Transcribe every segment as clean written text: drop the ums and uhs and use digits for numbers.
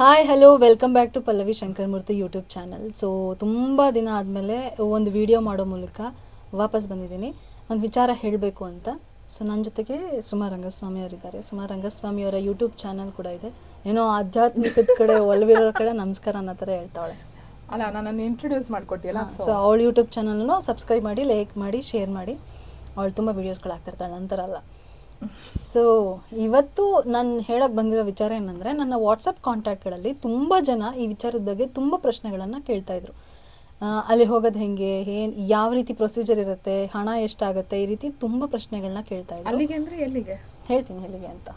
Hi hello welcome back to Pallavi Shankaramurthy YouTube channel. So ತುಂಬ ದಿನ ಆದಮೇಲೆ ಒಂದು ವಿಡಿಯೋ ಮಾಡೋ ಮೂಲಕ ವಾಪಸ್ ಬಂದಿದ್ದೀನಿ, ಒಂದು ವಿಚಾರ ಹೇಳಬೇಕು ಅಂತ. ಸೊ ನನ್ನ ಜೊತೆಗೆ ಸುಮಾ ರಂಗಸ್ವಾಮಿ ಅವರಿದ್ದಾರೆ. ಸುಮಾ ರಂಗಸ್ವಾಮಿ ಅವರ ಯೂಟ್ಯೂಬ್ ಚಾನಲ್ ಕೂಡ ಇದೆ. ಏನೋ ಆಧ್ಯಾತ್ಮಿಕದ ಕಡೆ ಒಲವಿರೋ ಕಡೆ ನಮಸ್ಕಾರ ಅನ್ನೋ ಥರ ಹೇಳ್ತಾಳೆ. ಅಲ್ಲ, ನನ್ನನ್ನು ಇಂಟ್ರೊಡ್ಯೂಸ್ ಮಾಡಿಕೊಟ್ಟಿಲ್ಲ. ಸೊ ಅವಳ ಯೂಟ್ಯೂಬ್ ಚಾನಲ್ನು ಸಬ್ಸ್ಕ್ರೈಬ್ ಮಾಡಿ, ಲೈಕ್ ಮಾಡಿ, ಶೇರ್ ಮಾಡಿ. ಅವಳು ತುಂಬ ವೀಡಿಯೋಸ್ಗಳು ಹಾಕ್ತಿರ್ತಾಳೆ, ನಂತರ ಅಲ್ಲ. ಸೊ ಇವತ್ತು ನಾನು ಹೇಳಕ್ಕೆ ಬಂದಿರೋ ವಿಚಾರ ಏನಂದರೆ, ನನ್ನ ವಾಟ್ಸಪ್ ಕಾಂಟ್ಯಾಕ್ಟ್ಗಳಲ್ಲಿ ತುಂಬ ಜನ ಈ ವಿಚಾರದ ಬಗ್ಗೆ ತುಂಬ ಪ್ರಶ್ನೆಗಳನ್ನು ಕೇಳ್ತಾಯಿದ್ರು. ಅಲ್ಲಿ ಹೋಗೋದು ಹೆಂಗೆ, ಯಾವ ರೀತಿ ಪ್ರೊಸೀಜರ್ ಇರುತ್ತೆ, ಹಣ ಎಷ್ಟಾಗುತ್ತೆ, ಈ ರೀತಿ ತುಂಬ ಪ್ರಶ್ನೆಗಳನ್ನ ಕೇಳ್ತಾಯಿದ್ರು. ಅಲ್ಲಿಗೆ ಅಂದರೆ ಎಲ್ಲಿಗೆ ಹೇಳ್ತೀನಿ ಎಲ್ಲಿಗೆ ಅಂತ,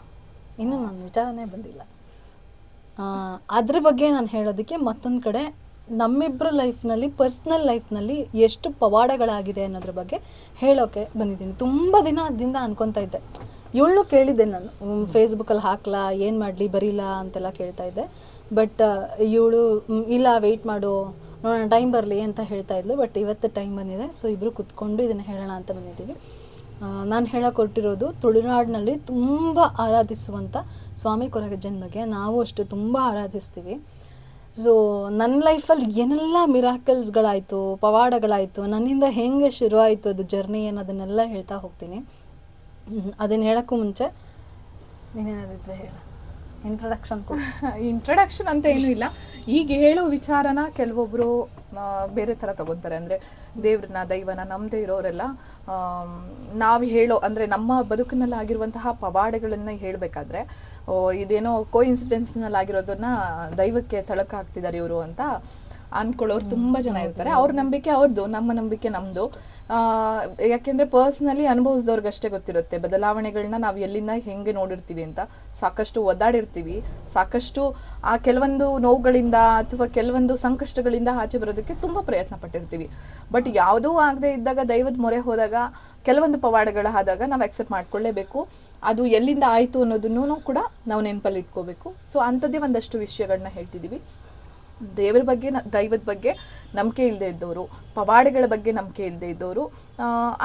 ಇನ್ನೂ ನನ್ನ ವಿಚಾರನೇ ಬಂದಿಲ್ಲ. ಅದ್ರ ಬಗ್ಗೆ ನಾನು ಹೇಳೋದಕ್ಕೆ ಮತ್ತೊಂದು ಕಡೆ ನಮ್ಮಿಬ್ಬರ ಲೈಫ್ನಲ್ಲಿ, ಪರ್ಸ್ನಲ್ ಲೈಫ್ನಲ್ಲಿ ಎಷ್ಟು ಪವಾಡಗಳಾಗಿದೆ ಅನ್ನೋದ್ರ ಬಗ್ಗೆ ಹೇಳೋಕ್ಕೆ ಬಂದಿದ್ದೀನಿ. ತುಂಬ ದಿನದಿಂದ ಅನ್ಕೊತಾ ಇದ್ದೆ, ಇವಳನ್ನು ಕೇಳಿದ್ದೆ ನಾನು, ಫೇಸ್ಬುಕ್ಕಲ್ಲಿ ಹಾಕ್ಲಾ, ಏನು ಮಾಡಲಿ, ಬರೀಲಾ ಅಂತೆಲ್ಲ ಕೇಳ್ತಾ ಇದ್ದೆ. ಬಟ್ ಇವಳು ಇಲ್ಲ, ವೆಯ್ಟ್ ಮಾಡು, ನೋಡೋಣ, ಟೈಮ್ ಬರಲಿ ಅಂತ ಹೇಳ್ತಾ ಇದ್ಲು. ಬಟ್ ಇವತ್ತು ಟೈಮ್ ಬಂದಿದೆ. ಸೊ ಇಬ್ಬರು ಕುತ್ಕೊಂಡು ಇದನ್ನು ಹೇಳೋಣ ಅಂತ ಬಂದಿದ್ದೀವಿ. ನಾನು ಹೇಳಕ್ಕೆ ಹೊರಟಿರೋದು ತುಳುನಾಡಿನಲ್ಲಿ ತುಂಬ ಆರಾಧಿಸುವಂಥ ಸ್ವಾಮಿ ಕೊರಗಜ್ಜನ ಬಗ್ಗೆ. ನಾವು ಅಷ್ಟು ತುಂಬ ಆರಾಧಿಸ್ತೀವಿ. ಸೊ ನನ್ನ ಲೈಫಲ್ಲಿ ಏನೆಲ್ಲ ಮಿರಾಕಲ್ಸ್ಗಳಾಯಿತು, ಪವಾಡಗಳಾಯಿತು, ನನ್ನಿಂದ ಹೆಂಗೆ ಶುರುವಾಯಿತು ಅದು ಜರ್ನಿ ಅನ್ನೋದನ್ನೆಲ್ಲ ಹೇಳ್ತಾ ಹೋಗ್ತೀನಿ. ಅದನ್ನು ಹೇಳೋಕ್ಕೂ ಮುಂಚೆ ನೀನೇನಾದಿದ್ರೆ ಹೇಳ, ಇಂಟ್ರಡಕ್ಷನ್ ಅಂತ ಏನೂ ಇಲ್ಲ. ಈಗ ಹೇಳೋ ವಿಚಾರನ ಕೆಲವೊಬ್ರು ಬೇರೆ ಥರ ತಗೊತಾರೆ. ಅಂದರೆ ದೇವ್ರನ್ನ, ದೈವನ ನಂಬದೇ ಇರೋರೆಲ್ಲ ನಾವು ಹೇಳೋ, ಅಂದರೆ ನಮ್ಮ ಬದುಕಿನಲ್ಲಿ ಆಗಿರುವಂತಹ ಪವಾಡಗಳನ್ನು ಹೇಳಬೇಕಾದ್ರೆ ಇದೇನೋ ಕೋಇನ್ಸಿಡೆನ್ಸ್ನಲ್ಲಿ ಆಗಿರೋದನ್ನ ದೈವಕ್ಕೆ ತಳಕ ಹಾಕ್ತಿದ್ದಾರೆ ಇವರು ಅಂತ ಅನ್ಕೊಳ್ಳೋರು ತುಂಬ ಜನ ಇರ್ತಾರೆ. ಅವ್ರ ನಂಬಿಕೆ ಅವ್ರದ್ದು, ನಮ್ಮ ನಂಬಿಕೆ ನಮ್ಮದು. ಯಾಕೆಂದರೆ ಪರ್ಸ್ನಲಿ ಅನುಭವಿಸಿದವ್ರಿಗಷ್ಟೇ ಗೊತ್ತಿರುತ್ತೆ ಬದಲಾವಣೆಗಳನ್ನ ನಾವು ಎಲ್ಲಿಂದ ಹೆಂಗೆ ನೋಡಿರ್ತೀವಿ ಅಂತ. ಸಾಕಷ್ಟು ಒದ್ದಾಡಿರ್ತೀವಿ, ಸಾಕಷ್ಟು ಆ ಕೆಲವೊಂದು ನೋವುಗಳಿಂದ ಅಥವಾ ಕೆಲವೊಂದು ಸಂಕಷ್ಟಗಳಿಂದ ಆಚೆ ಬರೋದಕ್ಕೆ ತುಂಬ ಪ್ರಯತ್ನ ಪಟ್ಟಿರ್ತೀವಿ. ಬಟ್ ಯಾವುದೂ ಆಗದೆ ಇದ್ದಾಗ, ದೈವದ ಮೊರೆ ಹೋದಾಗ, ಕೆಲವೊಂದು ಪವಾಡಗಳಾದಾಗ ನಾವು ಅಕ್ಸೆಪ್ಟ್ ಮಾಡ್ಕೊಳ್ಳೇಬೇಕು. ಅದು ಎಲ್ಲಿಂದ ಆಯಿತು ಅನ್ನೋದನ್ನು ಕೂಡ ನಾವು ನೆನಪಲ್ಲಿ ಇಟ್ಕೋಬೇಕು. ಸೊ ಅಂಥದ್ದೇ ಒಂದಷ್ಟು ವಿಷಯಗಳನ್ನ ಹೇಳ್ತಿದ್ದೀವಿ. ದೇವರ ಬಗ್ಗೆ, ದೈವದ ಬಗ್ಗೆ ನಂಬಿಕೆ ಇಲ್ಲದೆ ಇದ್ದವರು, ಪವಾಡಗಳ ಬಗ್ಗೆ ನಂಬಿಕೆ ಇಲ್ಲದೆ ಇದ್ದವರು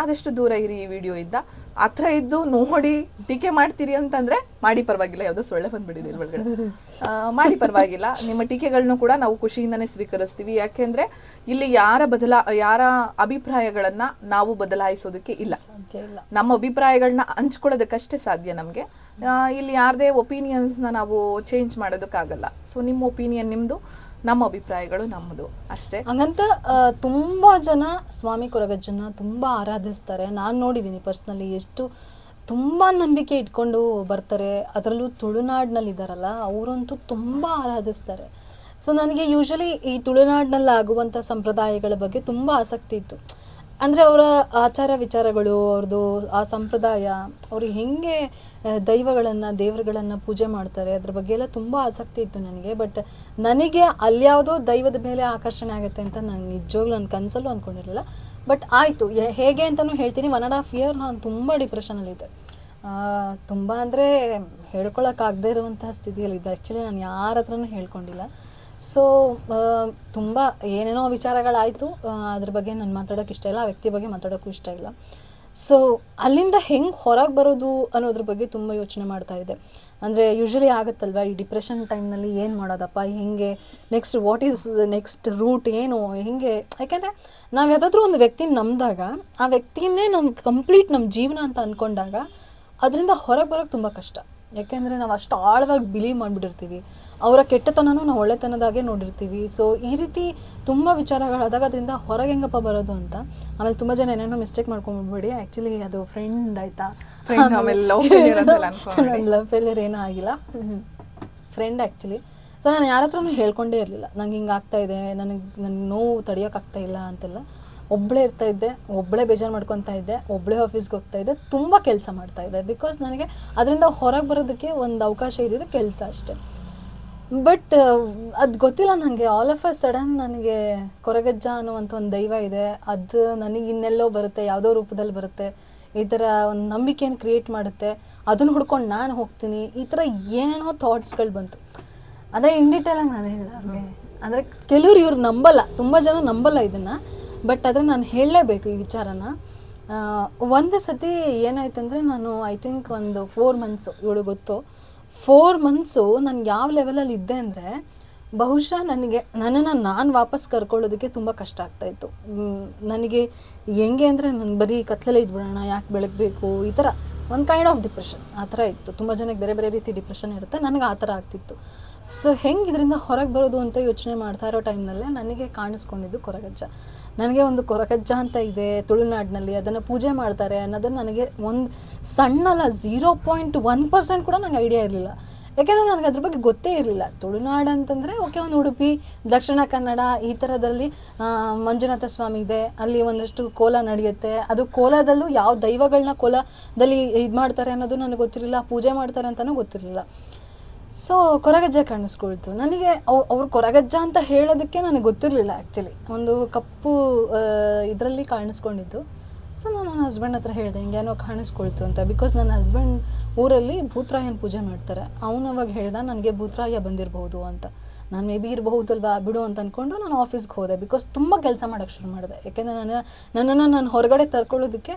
ಆದಷ್ಟು ದೂರ ಇರಿ ಈ ವಿಡಿಯೋಯಿಂದ. ಹತ್ರ ಇದ್ದು ನೋಡಿ ಟೀಕೆ ಮಾಡ್ತೀರಿ ಅಂತಂದರೆ ಮಾಡಿ, ಪರವಾಗಿಲ್ಲ. ಯಾವುದೋ ಸೊಳ್ಳೆ ಬಂದುಬಿಟ್ಟಿದೆ ಒಳಗಡೆ, ಮಾಡಿ ಪರವಾಗಿಲ್ಲ. ನಿಮ್ಮ ಟೀಕೆಗಳನ್ನು ಕೂಡ ನಾವು ಖುಷಿಯಿಂದನೇ ಸ್ವೀಕರಿಸ್ತೀವಿ. ಯಾಕೆಂದರೆ ಇಲ್ಲಿ ಯಾರ ಅಭಿಪ್ರಾಯಗಳನ್ನು ನಾವು ಬದಲಾಯಿಸೋದಕ್ಕೆ ಇಲ್ಲ. ನಮ್ಮ ಅಭಿಪ್ರಾಯಗಳನ್ನ ಹಂಚ್ಕೊಳ್ಳೋದಕ್ಕಷ್ಟೇ ಸಾಧ್ಯ ನಮಗೆ. ಇಲ್ಲಿ ಯಾರದೇ ಒಪಿನಿಯನ್ಸ್ನ ನಾವು ಚೇಂಜ್ ಮಾಡೋದಕ್ಕಾಗಲ್ಲ. ಸೊ ನಿಮ್ಮ ಒಪಿನಿಯನ್ ನಿಮ್ಮದು, ನಮ್ಮ ಅಭಿಪ್ರಾಯಗಳು ನಮ್ಮದು ಅಷ್ಟೇ. ಹಂಗಂತ ತುಂಬ ಜನ ಸ್ವಾಮಿ ಕೊರಗಜ್ಜನ ತುಂಬ ಆರಾಧಿಸ್ತಾರೆ. ನಾನು ನೋಡಿದ್ದೀನಿ ಪರ್ಸ್ನಲಿ, ಎಷ್ಟು ತುಂಬ ನಂಬಿಕೆ ಇಟ್ಕೊಂಡು ಬರ್ತಾರೆ. ಅದರಲ್ಲೂ ತುಳುನಾಡಿನಲ್ಲಿ ಇದ್ದಾರಲ್ಲ, ಅವರಂತೂ ತುಂಬ ಆರಾಧಿಸ್ತಾರೆ. ಸೊ ನನಗೆ ಯೂಶಲಿ ಈ ತುಳುನಾಡಿನಲ್ಲಿ ಆಗುವಂಥ ಸಂಪ್ರದಾಯಗಳ ಬಗ್ಗೆ ತುಂಬ ಆಸಕ್ತಿ ಇತ್ತು. ಅಂದರೆ ಅವರ ಆಚಾರ ವಿಚಾರಗಳು, ಅವ್ರದ್ದು ಆ ಸಂಪ್ರದಾಯ, ಅವರು ಹೆಂಗೆ ದೇವರುಗಳನ್ನು ಪೂಜೆ ಮಾಡ್ತಾರೆ, ಅದ್ರ ಬಗ್ಗೆ ಎಲ್ಲ ತುಂಬ ಆಸಕ್ತಿ ಇತ್ತು ನನಗೆ. ಬಟ್ ನನಗೆ ಅಲ್ಯಾವುದೋ ದೈವದ ಮೇಲೆ ಆಕರ್ಷಣೆ ಆಗುತ್ತೆ ಅಂತ ನಾನು ನಿಜವಾಗ್ಲೂ ನನ್ನ ಕನಸಲ್ಲೂ ಅಂದ್ಕೊಂಡಿರಲಿಲ್ಲ. ಬಟ್ ಆಯಿತು, ಹೇಗೆ ಅಂತಲೂ ಹೇಳ್ತೀನಿ. 1.5 year ನಾನು ತುಂಬ ಡಿಪ್ರೆಷನಲ್ಲಿದ್ದೆ. ತುಂಬ ಅಂದರೆ ಹೇಳ್ಕೊಳಕ್ಕಾಗದೇ ಇರುವಂತಹ ಸ್ಥಿತಿಯಲ್ಲಿದ್ದೆ. ಆ್ಯಕ್ಚುಲಿ ನಾನು ಯಾರ ಹತ್ರನೂ ಹೇಳ್ಕೊಂಡಿಲ್ಲ. ಸೊ ತುಂಬ ಏನೇನೋ ವಿಚಾರಗಳಾಯಿತು. ಅದ್ರ ಬಗ್ಗೆ ನಾನು ಮಾತಾಡೋಕ್ಕೆ ಇಷ್ಟ ಇಲ್ಲ, ಆ ವ್ಯಕ್ತಿ ಬಗ್ಗೆ ಮಾತಾಡೋಕ್ಕೂ ಇಷ್ಟ ಇಲ್ಲ. ಸೊ ಅಲ್ಲಿಂದ ಹೆಂಗೆ ಹೊರಗೆ ಬರೋದು ಅನ್ನೋದ್ರ ಬಗ್ಗೆ ತುಂಬ ಯೋಚನೆ ಮಾಡ್ತಾಯಿದ್ದೆ. ಅಂದರೆ ಯೂಶ್ವಲಿ ಆಗುತ್ತಲ್ವ ಈ ಡಿಪ್ರೆಷನ್ ಟೈಮ್ನಲ್ಲಿ, ಏನು ಮಾಡೋದಪ್ಪ, ಹೆಂಗೆ next, what is next route, ಏನು ಹೆಂಗೆ. ಯಾಕೆಂದರೆ ನಾವು ಯಾವುದಾದ್ರೂ ಒಂದು ವ್ಯಕ್ತಿನ ನಂಬಿದಾಗ, ಆ ವ್ಯಕ್ತಿಯನ್ನೇ ನಮ್ಮ ಜೀವನ ಅಂತ ಅಂದ್ಕೊಂಡಾಗ ಅದರಿಂದ ಹೊರಗೆ ಬರೋಕ್ಕೆ ತುಂಬ ಕಷ್ಟ. ಯಾಕೆಂದರೆ ನಾವು ಅಷ್ಟು ಆಳವಾಗಿ ಬಿಲೀವ್ ಮಾಡಿಬಿಟ್ಟಿರ್ತೀವಿ. ಅವರ ಕೆಟ್ಟತನನೂ ನಾವು ಒಳ್ಳೆತನದಾಗೆ ನೋಡಿರ್ತೀವಿ. ಸೊ ಈ ರೀತಿ ತುಂಬ ವಿಚಾರಗಳಾದಾಗ ಅದರಿಂದ ಹೊರಗೆ ಹೆಂಗಪ್ಪ ಬರೋದು ಅಂತ. ಆಮೇಲೆ ತುಂಬ ಜನ ಏನೇನೋ ಮಿಸ್ಟೇಕ್ ಮಾಡ್ಕೊಂಡ್ಬಿಡ್ಬೇಡಿ, ಆ್ಯಕ್ಚುಲಿ ಅದು ಫ್ರೆಂಡ್ ಆಯಿತಾ, ಲವ್ ಫೇಲಿಯರ್ ಏನೂ ಆಗಿಲ್ಲ, ಫ್ರೆಂಡ್ ಆ್ಯಕ್ಚುಲಿ. ಸೊ ನಾನು ಯಾರ ಹತ್ರನೂ ಹೇಳ್ಕೊಂಡೇ ಇರಲಿಲ್ಲ, ನಂಗೆ ಹಿಂಗೆ ಆಗ್ತಾಯಿದೆ, ನನಗೆ ನೋವು ತಡೆಯೋಕ್ಕಾಗ್ತಾ ಇಲ್ಲ ಅಂತೆಲ್ಲ. ಒಬ್ಬಳೇ ಇರ್ತಾಯಿದ್ದೆ, ಒಬ್ಬಳೇ ಬೇಜಾರು ಮಾಡ್ಕೊತಾ ಇದ್ದೆ, ಒಬ್ಬಳೇ ಆಫೀಸ್ಗೆ ಹೋಗ್ತಾಯಿದ್ದೆ, ತುಂಬ ಕೆಲಸ ಮಾಡ್ತಾಯಿದ್ದೆ. ಬಿಕಾಸ್ ನನಗೆ ಅದರಿಂದ ಹೊರಗೆ ಬರೋದಕ್ಕೆ ಒಂದು ಅವಕಾಶ ಇದ್ದಿದ್ದು ಕೆಲಸ ಅಷ್ಟೇ. ಬಟ್ ಅದು ಗೊತ್ತಿಲ್ಲ ನನಗೆ, ಆಲ್ ಆಫ್ ಅ ಸಡನ್ ನನಗೆ ಕೊರಗಜ್ಜ ಅನ್ನುವಂಥ ಒಂದು ದೈವ ಇದೆ, ಅದು ನನಗೆ ಇನ್ನೆಲ್ಲೋ ಬರುತ್ತೆ, ಯಾವುದೋ ರೂಪದಲ್ಲಿ ಬರುತ್ತೆ, ಈ ಥರ ಒಂದು ನಂಬಿಕೆಯನ್ನು ಕ್ರಿಯೇಟ್ ಮಾಡುತ್ತೆ, ಅದನ್ನು ಹುಡ್ಕೊಂಡು ನಾನು ಹೋಗ್ತೀನಿ, ಈ ಥರ ಏನೇನೋ ಥಾಟ್ಸ್ಗಳು ಬಂತು. ಅಂದರೆ ಇನ್ ಡೀಟೇಲಾಗಿ ನಾನು ಹೇಳಿಲ್ಲ ಅವ್ರಿಗೆ. ಅಂದರೆ ಕೆಲವ್ರು ಇವ್ರು ನಂಬಲ್ಲ, ತುಂಬ ಜನ ನಂಬಲ್ಲ ಇದನ್ನು. ಬಟ್ ಆದರೆ ನಾನು ಹೇಳಲೇಬೇಕು ಈ ವಿಚಾರನ. ಒಂದು ಸತಿ ಏನಾಯ್ತಂದರೆ, ನಾನು ಐ ಥಿಂಕ್ ಒಂದು 4 months, ಇವಳು ಗೊತ್ತು, 4 ಮಂತ್ಸು ನಾನು ಯಾವ ಲೆವೆಲಲ್ಲಿ ಇದ್ದೆ ಅಂದರೆ ಬಹುಶಃ ನನಗೆ ನನ್ನನ್ನು ನಾನು ವಾಪಸ್ ಕರ್ಕೊಳ್ಳೋದಕ್ಕೆ ತುಂಬ ಕಷ್ಟ ಆಗ್ತಾಯಿತ್ತು. ನನಗೆ ಹೆಂಗೆ ಅಂದರೆ ನಾನು ಬರೀ ಕತ್ಲಲ್ಲೇ ಇದ್ಬಿಡೋಣ, ಯಾಕೆ ಬೆಳಗಬೇಕು, ಈ ಥರ ಒಂದು ಕೈಂಡ್ ಆಫ್ ಡಿಪ್ರೆಷನ್ ಆ ಥರ ಇತ್ತು. ತುಂಬ ಜನಕ್ಕೆ ಬೇರೆ ಬೇರೆ ರೀತಿ ಡಿಪ್ರೆಷನ್ ಇರುತ್ತೆ, ನನಗೆ ಆ ಥರ ಆಗ್ತಿತ್ತು. ಸೊ ಹೆಂಗೆ ಇದರಿಂದ ಹೊರಗೆ ಬರೋದು ಅಂತ ಯೋಚನೆ ಮಾಡ್ತಾ ಇರೋ ಟೈಮ್ನಲ್ಲೇ ನನಗೆ ಕಾಣಿಸ್ಕೊಂಡಿದ್ದು ಕೊರಗಜ್ಜ. ನನಗೆ ಒಂದು ಕೊರಗಜ್ಜ ಅಂತ ಇದೆ ತುಳುನಾಡಿನಲ್ಲಿ, ಅದನ್ನು ಪೂಜೆ ಮಾಡ್ತಾರೆ ಅನ್ನೋದನ್ನು ನನಗೆ ಒಂದು ಸಣ್ಣಲ್ಲ 0.1% ಕೂಡ ನನಗೆ ಐಡಿಯಾ ಇರಲಿಲ್ಲ. ಯಾಕೆಂದರೆ ನನಗೆ ಅದ್ರ ಬಗ್ಗೆ ಗೊತ್ತೇ ಇರಲಿಲ್ಲ. ತುಳುನಾಡು ಅಂತಂದರೆ ಓಕೆ, ಒಂದು ಉಡುಪಿ, ದಕ್ಷಿಣ ಕನ್ನಡ ಈ ಥರದಲ್ಲಿ ಮಂಜುನಾಥ ಸ್ವಾಮಿ ಇದೆ, ಅಲ್ಲಿ ಒಂದಷ್ಟು ಕೋಲ ನಡೆಯುತ್ತೆ. ಅದು ಕೋಲದಲ್ಲೂ ಯಾವ ದೈವಗಳನ್ನ ಕೋಲದಲ್ಲಿ ಇದು ಮಾಡ್ತಾರೆ ಅನ್ನೋದು ನನಗೆ ಗೊತ್ತಿರಲಿಲ್ಲ, ಪೂಜೆ ಮಾಡ್ತಾರೆ ಅಂತಲೂ ಗೊತ್ತಿರಲಿಲ್ಲ. ಸೊ ಕೊರಗಜ್ಜ ಕಾಣಿಸ್ಕೊಳ್ತು ನನಗೆ. ಅವ್ರು ಕೊರಗಜ್ಜ ಅಂತ ಹೇಳೋದಕ್ಕೆ ನನಗೆ ಗೊತ್ತಿರಲಿಲ್ಲ ಆ್ಯಕ್ಚುಲಿ. ಒಂದು ಕಪ್ಪು ಇದರಲ್ಲಿ ಕಾಣಿಸ್ಕೊಂಡಿದ್ದು. ಸೊ ನಾನು ನನ್ನ ಹಸ್ಬೆಂಡ್ ಹತ್ರ ಹೇಳಿದೆ ಹಿಂಗೇನೋ ಕಾಣಿಸ್ಕೊಳ್ತು ಅಂತ. ಬಿಕಾಸ್ ನನ್ನ ಹಸ್ಬೆಂಡ್ ಊರಲ್ಲಿ ಭೂತರಾಯನ ಪೂಜೆ ಮಾಡ್ತಾರೆ. ಅವನು ಅವಾಗ ಹೇಳ್ದ ನನಗೆ ಭೂತರಾಯ ಬಂದಿರಬಹುದು ಅಂತ. ನಾನು ಮೇ ಬಿ ಇರಬಹುದಲ್ವಾ ಬಿಡು ಅಂತ ಅಂದ್ಕೊಂಡು ನಾನು ಆಫೀಸ್ಗೆ ಹೋದೆ. ಬಿಕಾಸ್ ತುಂಬ ಕೆಲಸ ಮಾಡೋಕ್ಕೆ ಶುರು ಮಾಡಿದೆ. ಯಾಕೆಂದರೆ ನನ್ನನ್ನು ನಾನು ಹೊರಗಡೆ ತರ್ಕೊಳ್ಳೋದಕ್ಕೆ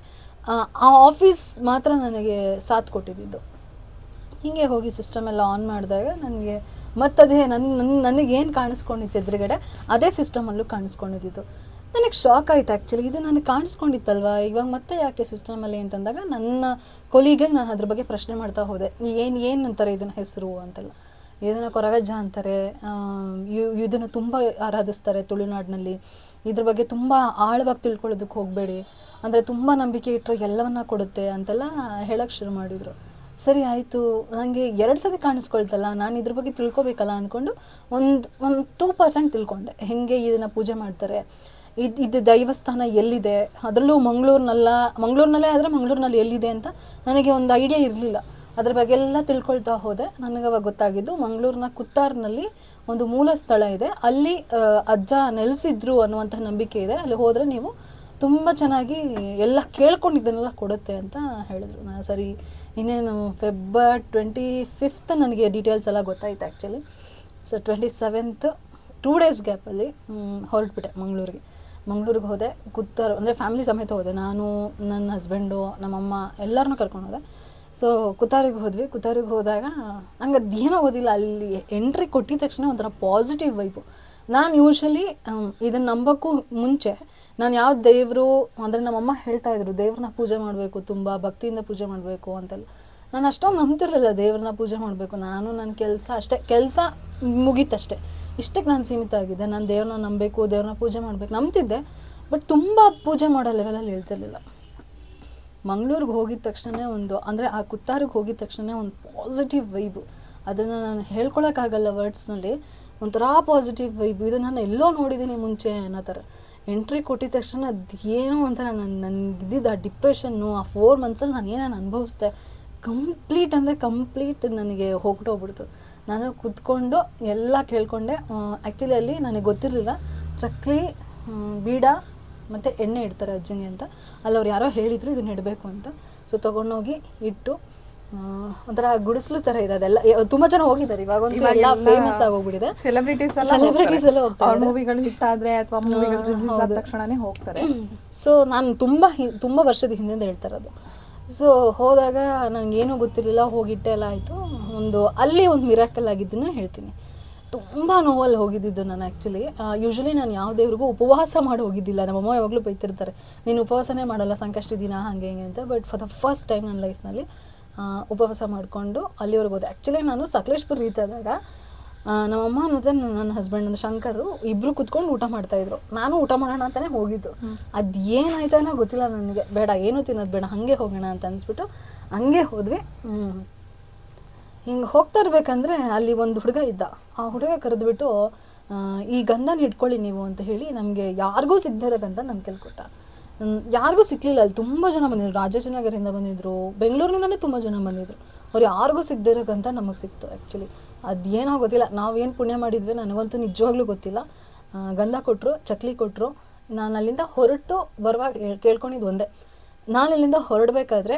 ಆ ಆಫೀಸ್ ಮಾತ್ರ ನನಗೆ ಸಾಥ್ ಕೊಟ್ಟಿದ್ದು. ಹೀಗೆ ಹೋಗಿ ಸಿಸ್ಟಮ್ ಎಲ್ಲ ಆನ್ ಮಾಡಿದಾಗ ನನಗೆ ಮತ್ತದೇ ನನಗೇನು ಕಾಣಿಸ್ಕೊಂಡಿತ್ತು ಎದುರುಗಡೆ ಅದೇ ಸಿಸ್ಟಮಲ್ಲೂ ಕಾಣಿಸ್ಕೊಂಡಿದ್ದು. ನನಗೆ ಶಾಕ್ ಆಯಿತು ಆ್ಯಕ್ಚುಲಿ. ಇದು ನನಗೆ ಕಾಣಿಸ್ಕೊಂಡಿತ್ತಲ್ವ, ಇವಾಗ ಮತ್ತೆ ಯಾಕೆ ಸಿಸ್ಟಮಲ್ಲಿ ಅಂತಂದಾಗ ನನ್ನ ಕೊಲೀಗೆ ನಾನು ಅದ್ರ ಬಗ್ಗೆ ಪ್ರಶ್ನೆ ಮಾಡ್ತಾ ಹೋದೆ. ಏನು ಅಂತಾರೆ ಇದನ್ನ ಹೆಸರು ಅಂತೆಲ್ಲ. ಇದನ್ನು ಕೊರಗಜ್ಜ ಅಂತಾರೆ, ಇದನ್ನು ತುಂಬ ಆರಾಧಿಸ್ತಾರೆ ತುಳುನಾಡಿನಲ್ಲಿ. ಇದ್ರ ಬಗ್ಗೆ ತುಂಬ ಆಳವಾಗಿ ತಿಳ್ಕೊಳ್ಳೋದಕ್ಕೆ ಹೋಗಬೇಡಿ, ಅಂದರೆ ತುಂಬ ನಂಬಿಕೆ ಇಟ್ಟರೆ ಎಲ್ಲವನ್ನ ಕೊಡುತ್ತೆ ಅಂತೆಲ್ಲ ಹೇಳೋಕ್ಕೆ ಶುರು ಮಾಡಿದರು. ಸರಿ ಆಯಿತು, ನನಗೆ 2 ಸತಿ ಕಾಣಿಸ್ಕೊಳ್ತಲ್ಲ, ನಾನು ಇದ್ರ ಬಗ್ಗೆ ತಿಳ್ಕೊಬೇಕಲ್ಲ ಅಂದ್ಕೊಂಡು ಒಂದು 2% ತಿಳ್ಕೊಂಡೆ. ಹೇಗೆ ಇದನ್ನು ಪೂಜೆ ಮಾಡ್ತಾರೆ, ಇದು ದೈವಸ್ಥಾನ ಎಲ್ಲಿದೆ, ಅದರಲ್ಲೂ ಮಂಗಳೂರಿನಲ್ಲೇ ಆದರೆ ಮಂಗಳೂರಿನಲ್ಲಿ ಎಲ್ಲಿದೆ ಅಂತ ನನಗೆ ಒಂದು ಐಡಿಯಾ ಇರಲಿಲ್ಲ. ಅದ್ರ ಬಗ್ಗೆ ಎಲ್ಲ ತಿಳ್ಕೊಳ್ತಾ ಹೋದೆ. ನನಗೆ ಅವಾಗ ಗೊತ್ತಾಗಿದ್ದು ಮಂಗಳೂರಿನ ಕುತ್ತಾರ್ನಲ್ಲಿ ಒಂದು ಮೂಲ ಸ್ಥಳ ಇದೆ, ಅಲ್ಲಿ ಅಜ್ಜ ನೆಲೆಸಿದ್ರು ಅನ್ನುವಂಥ ನಂಬಿಕೆ ಇದೆ. ಅಲ್ಲಿ ಹೋದರೆ ನೀವು ತುಂಬ ಚೆನ್ನಾಗಿ ಎಲ್ಲ ಕೇಳ್ಕೊಂಡಿದ್ದನ್ನೆಲ್ಲ ಕೊಡುತ್ತೆ ಅಂತ ಹೇಳಿದ್ರು. ನಾನು ಸರಿ ಇನ್ನೇನು ಫೆಬ್ರವರಿ 25 ನನಗೆ ಡೀಟೇಲ್ಸ್ ಎಲ್ಲ ಗೊತ್ತಾಯ್ತು ಆ್ಯಕ್ಚುಲಿ. ಸೊ 27th 2 ಡೇಸ್ ಗ್ಯಾಪಲ್ಲಿ ಹೊರಟ್ಬಿಟ್ಟೆ ಮಂಗಳೂರಿಗೆ ಹೋದೆ. ಕುತ್ತಾರು ಅಂದರೆ ಫ್ಯಾಮಿಲಿ ಸಮೇತ ಹೋದೆ. ನಾನು, ನನ್ನ ಹಸ್ಬೆಂಡು, ನಮ್ಮಮ್ಮ ಎಲ್ಲರನ್ನೂ ಕರ್ಕೊಂಡು ಹೋದೆ. ಸೊ ಕುತ್ತಾರಿಗೆ ಹೋದಾಗ ನಂಗೆ ಅದೇನೋ ಓದಿಲ್ಲ, ಅಲ್ಲಿ ಎಂಟ್ರಿ ಕೊಟ್ಟಿದ ತಕ್ಷಣ ಒಂಥರ ಪಾಸಿಟಿವ್ ವೈಬು. ನಾನು ಯೂಶ್ವಲಿ ಇದನ್ನು ನಂಬೋಕ್ಕೂ ಮುಂಚೆ ನಾನು ಯಾವ ದೇವರು ಅಂದರೆ ನಮ್ಮಮ್ಮ ಹೇಳ್ತಾ ಇದ್ರು ದೇವ್ರನ್ನ ಪೂಜೆ ಮಾಡಬೇಕು, ತುಂಬ ಭಕ್ತಿಯಿಂದ ಪೂಜೆ ಮಾಡಬೇಕು ಅಂತೆಲ್ಲ. ನಾನು ಅಷ್ಟೊಂದು ನಂಬ್ತಿರ್ಲಿಲ್ಲ ದೇವ್ರನ್ನ ಪೂಜೆ ಮಾಡಬೇಕು. ನಾನು ನನ್ನ ಕೆಲಸ ಮುಗೀತಷ್ಟೇ, ಇಷ್ಟಕ್ಕೆ ನಾನು ಸೀಮಿತ ಆಗಿದ್ದೆ. ನಾನು ದೇವ್ರನ್ನ ನಂಬಬೇಕು, ದೇವ್ರನ್ನ ಪೂಜೆ ಮಾಡಬೇಕು ನಂಬ್ತಿದ್ದೆ, ಬಟ್ ತುಂಬ ಪೂಜೆ ಮಾಡೋ ಲೆವೆಲಲ್ಲಿ ಹೇಳ್ತಿರ್ಲಿಲ್ಲ. ಮಂಗಳೂರಿಗೆ ಹೋಗಿದ ತಕ್ಷಣ ಅಂದರೆ ಆ ಕುತ್ತಾರಿಗೆ ಹೋಗಿದ ತಕ್ಷಣ ಒಂದು ಪಾಸಿಟಿವ್ ವೈಬು, ಅದನ್ನು ನಾನು ಹೇಳ್ಕೊಳಕ್ಕಾಗಲ್ಲ ವರ್ಡ್ಸ್ನಲ್ಲಿ. ಒಂಥರ ಪಾಸಿಟಿವ್ ವೈಬು. ಇದು ನಾನು ಎಲ್ಲೋ ನೋಡಿದ್ದೀನಿ ಮುಂಚೆ ಅನ್ನೋ ಥರ. ಎಂಟ್ರಿ ಕೊಟ್ಟಿದ ತಕ್ಷಣ ಅದೇನೋ ಒಂಥರ ನನಗಿದ್ದಿದ್ದು ಆ ಡಿಪ್ರೆಷನ್ನು, ಆ 4 ಮಂತ್ಸಲ್ಲಿ ನಾನು ಏನೇನು ಅನುಭವಿಸ್ದೆ ಕಂಪ್ಲೀಟ್ ನನಗೆ ಹೋಗ್ಬಿಡ್ತು. ನಾನು ಕೂತ್ಕೊಂಡು ಎಲ್ಲ ಕೇಳ್ಕೊಂಡೆ. ಆ್ಯಕ್ಚುಲಿ ಅಲ್ಲಿ ನನಗೆ ಗೊತ್ತಿರಲಿಲ್ಲ ಚಕ್ಲಿ, ಬೀಡ ಮತ್ತು ಎಣ್ಣೆ ಇಡ್ತಾರೆ ಅಜ್ಜಿಗೆ ಅಂತ. ಅಲ್ಲಿ ಅವ್ರು ಯಾರೋ ಹೇಳಿದರು ಇದನ್ನ ಇಡಬೇಕು ಅಂತ. ಸೊ ತೊಗೊಂಡೋಗಿ ಇಟ್ಟು ಒಂಥರ ಗುಡಿಸ್ಲು ಥರ ಇದೆ. ಅದೆಲ್ಲ ತುಂಬ ಜನ ಹೋಗಿದ್ದಾರೆ ಇವಾಗಂತೂ, ಎಲ್ಲ ಫೇಮಸ್ ಆಗೋಗ್ಬಿಟ್ಟಿದೆ. ಸೆಲೆಬ್ರಿಟೀಸ್ ಎಲ್ಲ ಹೋಗ್ತಾರೆ, ಮೂವಿಗಳು ಹಿಟ್ ಆದರೆ ಅಥವಾ ಮೂವಿಗಳು ರಿಲೀಸ್ ಆದ ತಕ್ಷಣನೇ ಹೋಗ್ತಾರೆ. ಸೊ ನಾನು ತುಂಬ ವರ್ಷದ ಹಿಂದಿಂದ ಹೇಳ್ತಾರೆ ಅದು. ಸೊ ಹೋದಾಗ ನನಗೇನೂ ಗೊತ್ತಿರಲಿಲ್ಲ, ಹೋಗಿಟ್ಟೆ ಎಲ್ಲ ಆಯಿತು. ಅಲ್ಲಿ ಒಂದು ಮಿರಾಕಲ್ ಆಗಿದ್ದನ್ನು ಹೇಳ್ತೀನಿ. ತುಂಬ ನೋವಲ್ಲಿ ಹೋಗಿದ್ದಿದ್ದು ನಾನು ಆ್ಯಕ್ಚುಲಿ. ಯೂಶ್ವಲಿ ನಾನು ಯಾವ ದೇವ್ರಿಗೂ ಉಪವಾಸ ಮಾಡಿ ಹೋಗಿದ್ದಿಲ್ಲ. ನಮ್ಮಮ್ಮ ಯಾವಾಗಲೂ ಬೈತಿರ್ತಾರೆ, ನೀನು ಉಪವಾಸನೇ ಮಾಡಲ್ಲ ಸಂಕಷ್ಟ ದಿನ ಹಾಗೆ ಹಿಂಗೆ ಅಂತ. But for the first time ನನ್ನ ಲೈಫ್ನಲ್ಲಿ ಉಪವಾಸ ಮಾಡಿಕೊಂಡು ಅಲ್ಲಿವರೆಗೆ ಹೋದೆ. ಆ್ಯಕ್ಚುಲಿ ನಾನು ಸಕಲೇಶ್ಪುರ ರೀಚ್ ಆದಾಗ ನಮ್ಮಮ್ಮ ಮತ್ತು ನನ್ನ ಹಸ್ಬೆಂಡ್ ಒಂದು ಶಂಕರು ಇಬ್ಬರು ಕುತ್ಕೊಂಡು ಊಟ ಮಾಡ್ತಾಯಿದ್ರು. ನಾನು ಊಟ ಮಾಡೋಣ ಅಂತಲೇ ಹೋಗಿದ್ದು. ಅದು ಏನಾಯ್ತಾನೋ ಗೊತ್ತಿಲ್ಲ ನನಗೆ. ಬೇಡ ಏನೂ ತಿನ್ನೋದು ಬೇಡ, ಹಾಗೆ ಹೋಗೋಣ ಅಂತ ಅನಿಸ್ಬಿಟ್ಟು ಹಂಗೆ ಹೋದ್ವಿ. ಹಿಂಗೆ ಹೋಗ್ತಾ ಇರ್ಬೇಕಂದ್ರೆ ಅಲ್ಲಿ ಒಂದು ಹುಡುಗ ಇದ್ದ. ಆ ಹುಡುಗ ಕರೆದ್ಬಿಟ್ಟು ಈ ಗಂಧನ ಹಿಡ್ಕೊಳ್ಳಿ ನೀವು ಅಂತ ಹೇಳಿ ನಮಗೆ ಯಾರಿಗೂ ಸಿಗದೇ ಗಂಧ ನಮ್ಗೆ ಕೇಳ್ಕೊಟ್ಟ. ಯಾರಿಗೂ ಸಿಕ್ಕಲಿಲ್ಲ. ಅಲ್ಲಿ ತುಂಬ ಜನ ಬಂದಿದ್ರು, ರಾಜಾಜಿನಗರಿಂದ ಬಂದಿದ್ರು, ಬೆಂಗಳೂರಿನಿಂದಲೇ ತುಂಬ ಜನ ಬಂದಿದ್ರು. ಅವ್ರು ಯಾರಿಗೂ ಸಿಗದೇ ಇರೋಕ್ಕಂತ ನಮಗೆ ಸಿಕ್ತು ಆ್ಯಕ್ಚುಲಿ. ಅದೇನೋ ಗೊತ್ತಿಲ್ಲ, ನಾವೇನು ಪುಣ್ಯ ಮಾಡಿದ್ವಿ ನನಗಂತೂ ನಿಜವಾಗ್ಲೂ ಗೊತ್ತಿಲ್ಲ. ಗಂಧ ಕೊಟ್ಟರು, ಚಕ್ಲಿ ಕೊಟ್ಟರು. ನಾನು ಅಲ್ಲಿಂದ ಹೊರಟು ಬರುವಾಗ ಕೇಳ್ಕೊಂಡಿದ್ದು ಒಂದೇ, ನಾನು ಇಲ್ಲಿಂದ ಹೊರಡಬೇಕಾದ್ರೆ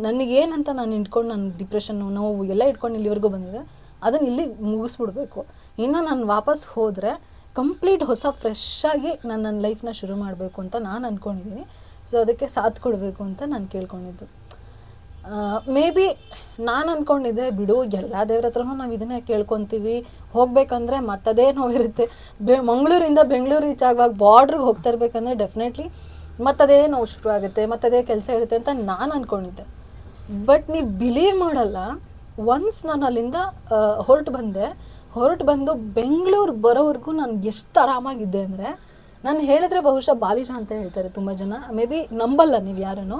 ನನಗೇನಂತ ನಾನು ಇಟ್ಕೊಂಡು ನನ್ನ ಡಿಪ್ರೆಷನ್ನು ನೋವು ಎಲ್ಲ ಇಟ್ಕೊಂಡು ಇಲ್ಲಿವರೆಗೂ ಬಂದಿದೆ, ಅದನ್ನು ಇಲ್ಲಿ ಮುಗಿಸ್ಬಿಡ್ಬೇಕು. ಇನ್ನು ನಾನು ವಾಪಸ್ ಹೋದರೆ ಕಂಪ್ಲೀಟ್ ಹೊಸ ಫ್ರೆಶ್ ಆಗಿ ನನ್ನ ಲೈಫ್ನ ಶುರು ಮಾಡಬೇಕು ಅಂತ ನಾನು ಅಂದ್ಕೊಂಡಿದ್ದೀನಿ. ಸೊ ಅದಕ್ಕೆ ಸಾಥ್ ಕೊಡಬೇಕು ಅಂತ ನಾನು ಕೇಳ್ಕೊಂಡಿದ್ದು. ಮೇ ಬಿ ನಾನು ಅಂದ್ಕೊಂಡಿದ್ದೆ ಬಿಡು ಎಲ್ಲ ದೇವ್ರ ಹತ್ರನೂ ನಾವು ಇದನ್ನೇ ಕೇಳ್ಕೊತೀವಿ, ಹೋಗ್ಬೇಕಂದ್ರೆ ಮತ್ತದೇ ನೋವಿರುತ್ತೆ. ಮಂಗಳೂರಿಂದ ಬೆಂಗಳೂರು ರೀಚ್ ಆಗುವಾಗ ಬಾರ್ಡ್ರಿಗೆ ಹೋಗ್ತಾ ಇರ್ಬೇಕಂದ್ರೆ ಡೆಫಿನೆಟ್ಲಿ ಮತ್ತದೇ ನೋವು ಶುರು ಆಗುತ್ತೆ, ಮತ್ತದೇ ಕೆಲಸ ಇರುತ್ತೆ ಅಂತ ನಾನು ಅಂದ್ಕೊಂಡಿದ್ದೆ. ಬಟ್ ನೀವು ಬಿಲೀವ್ ಮಾಡಲ್ಲ, ಒನ್ಸ್ ನಾನು ಅಲ್ಲಿಂದ ಹೊರಟು ಬಂದು ಬೆಂಗಳೂರು ಬರೋವರೆಗೂ ನಾನು ಎಷ್ಟು ಆರಾಮಾಗಿದ್ದೆ ಅಂದರೆ, ನಾನು ಹೇಳಿದ್ರೆ ಬಹುಶಃ ಬಾಲಿಶ ಅಂತ ಹೇಳ್ತಾರೆ ತುಂಬ ಜನ, ಮೇ ಬಿ ನಂಬಲ್ಲ ನೀವು ಯಾರನ್ನು,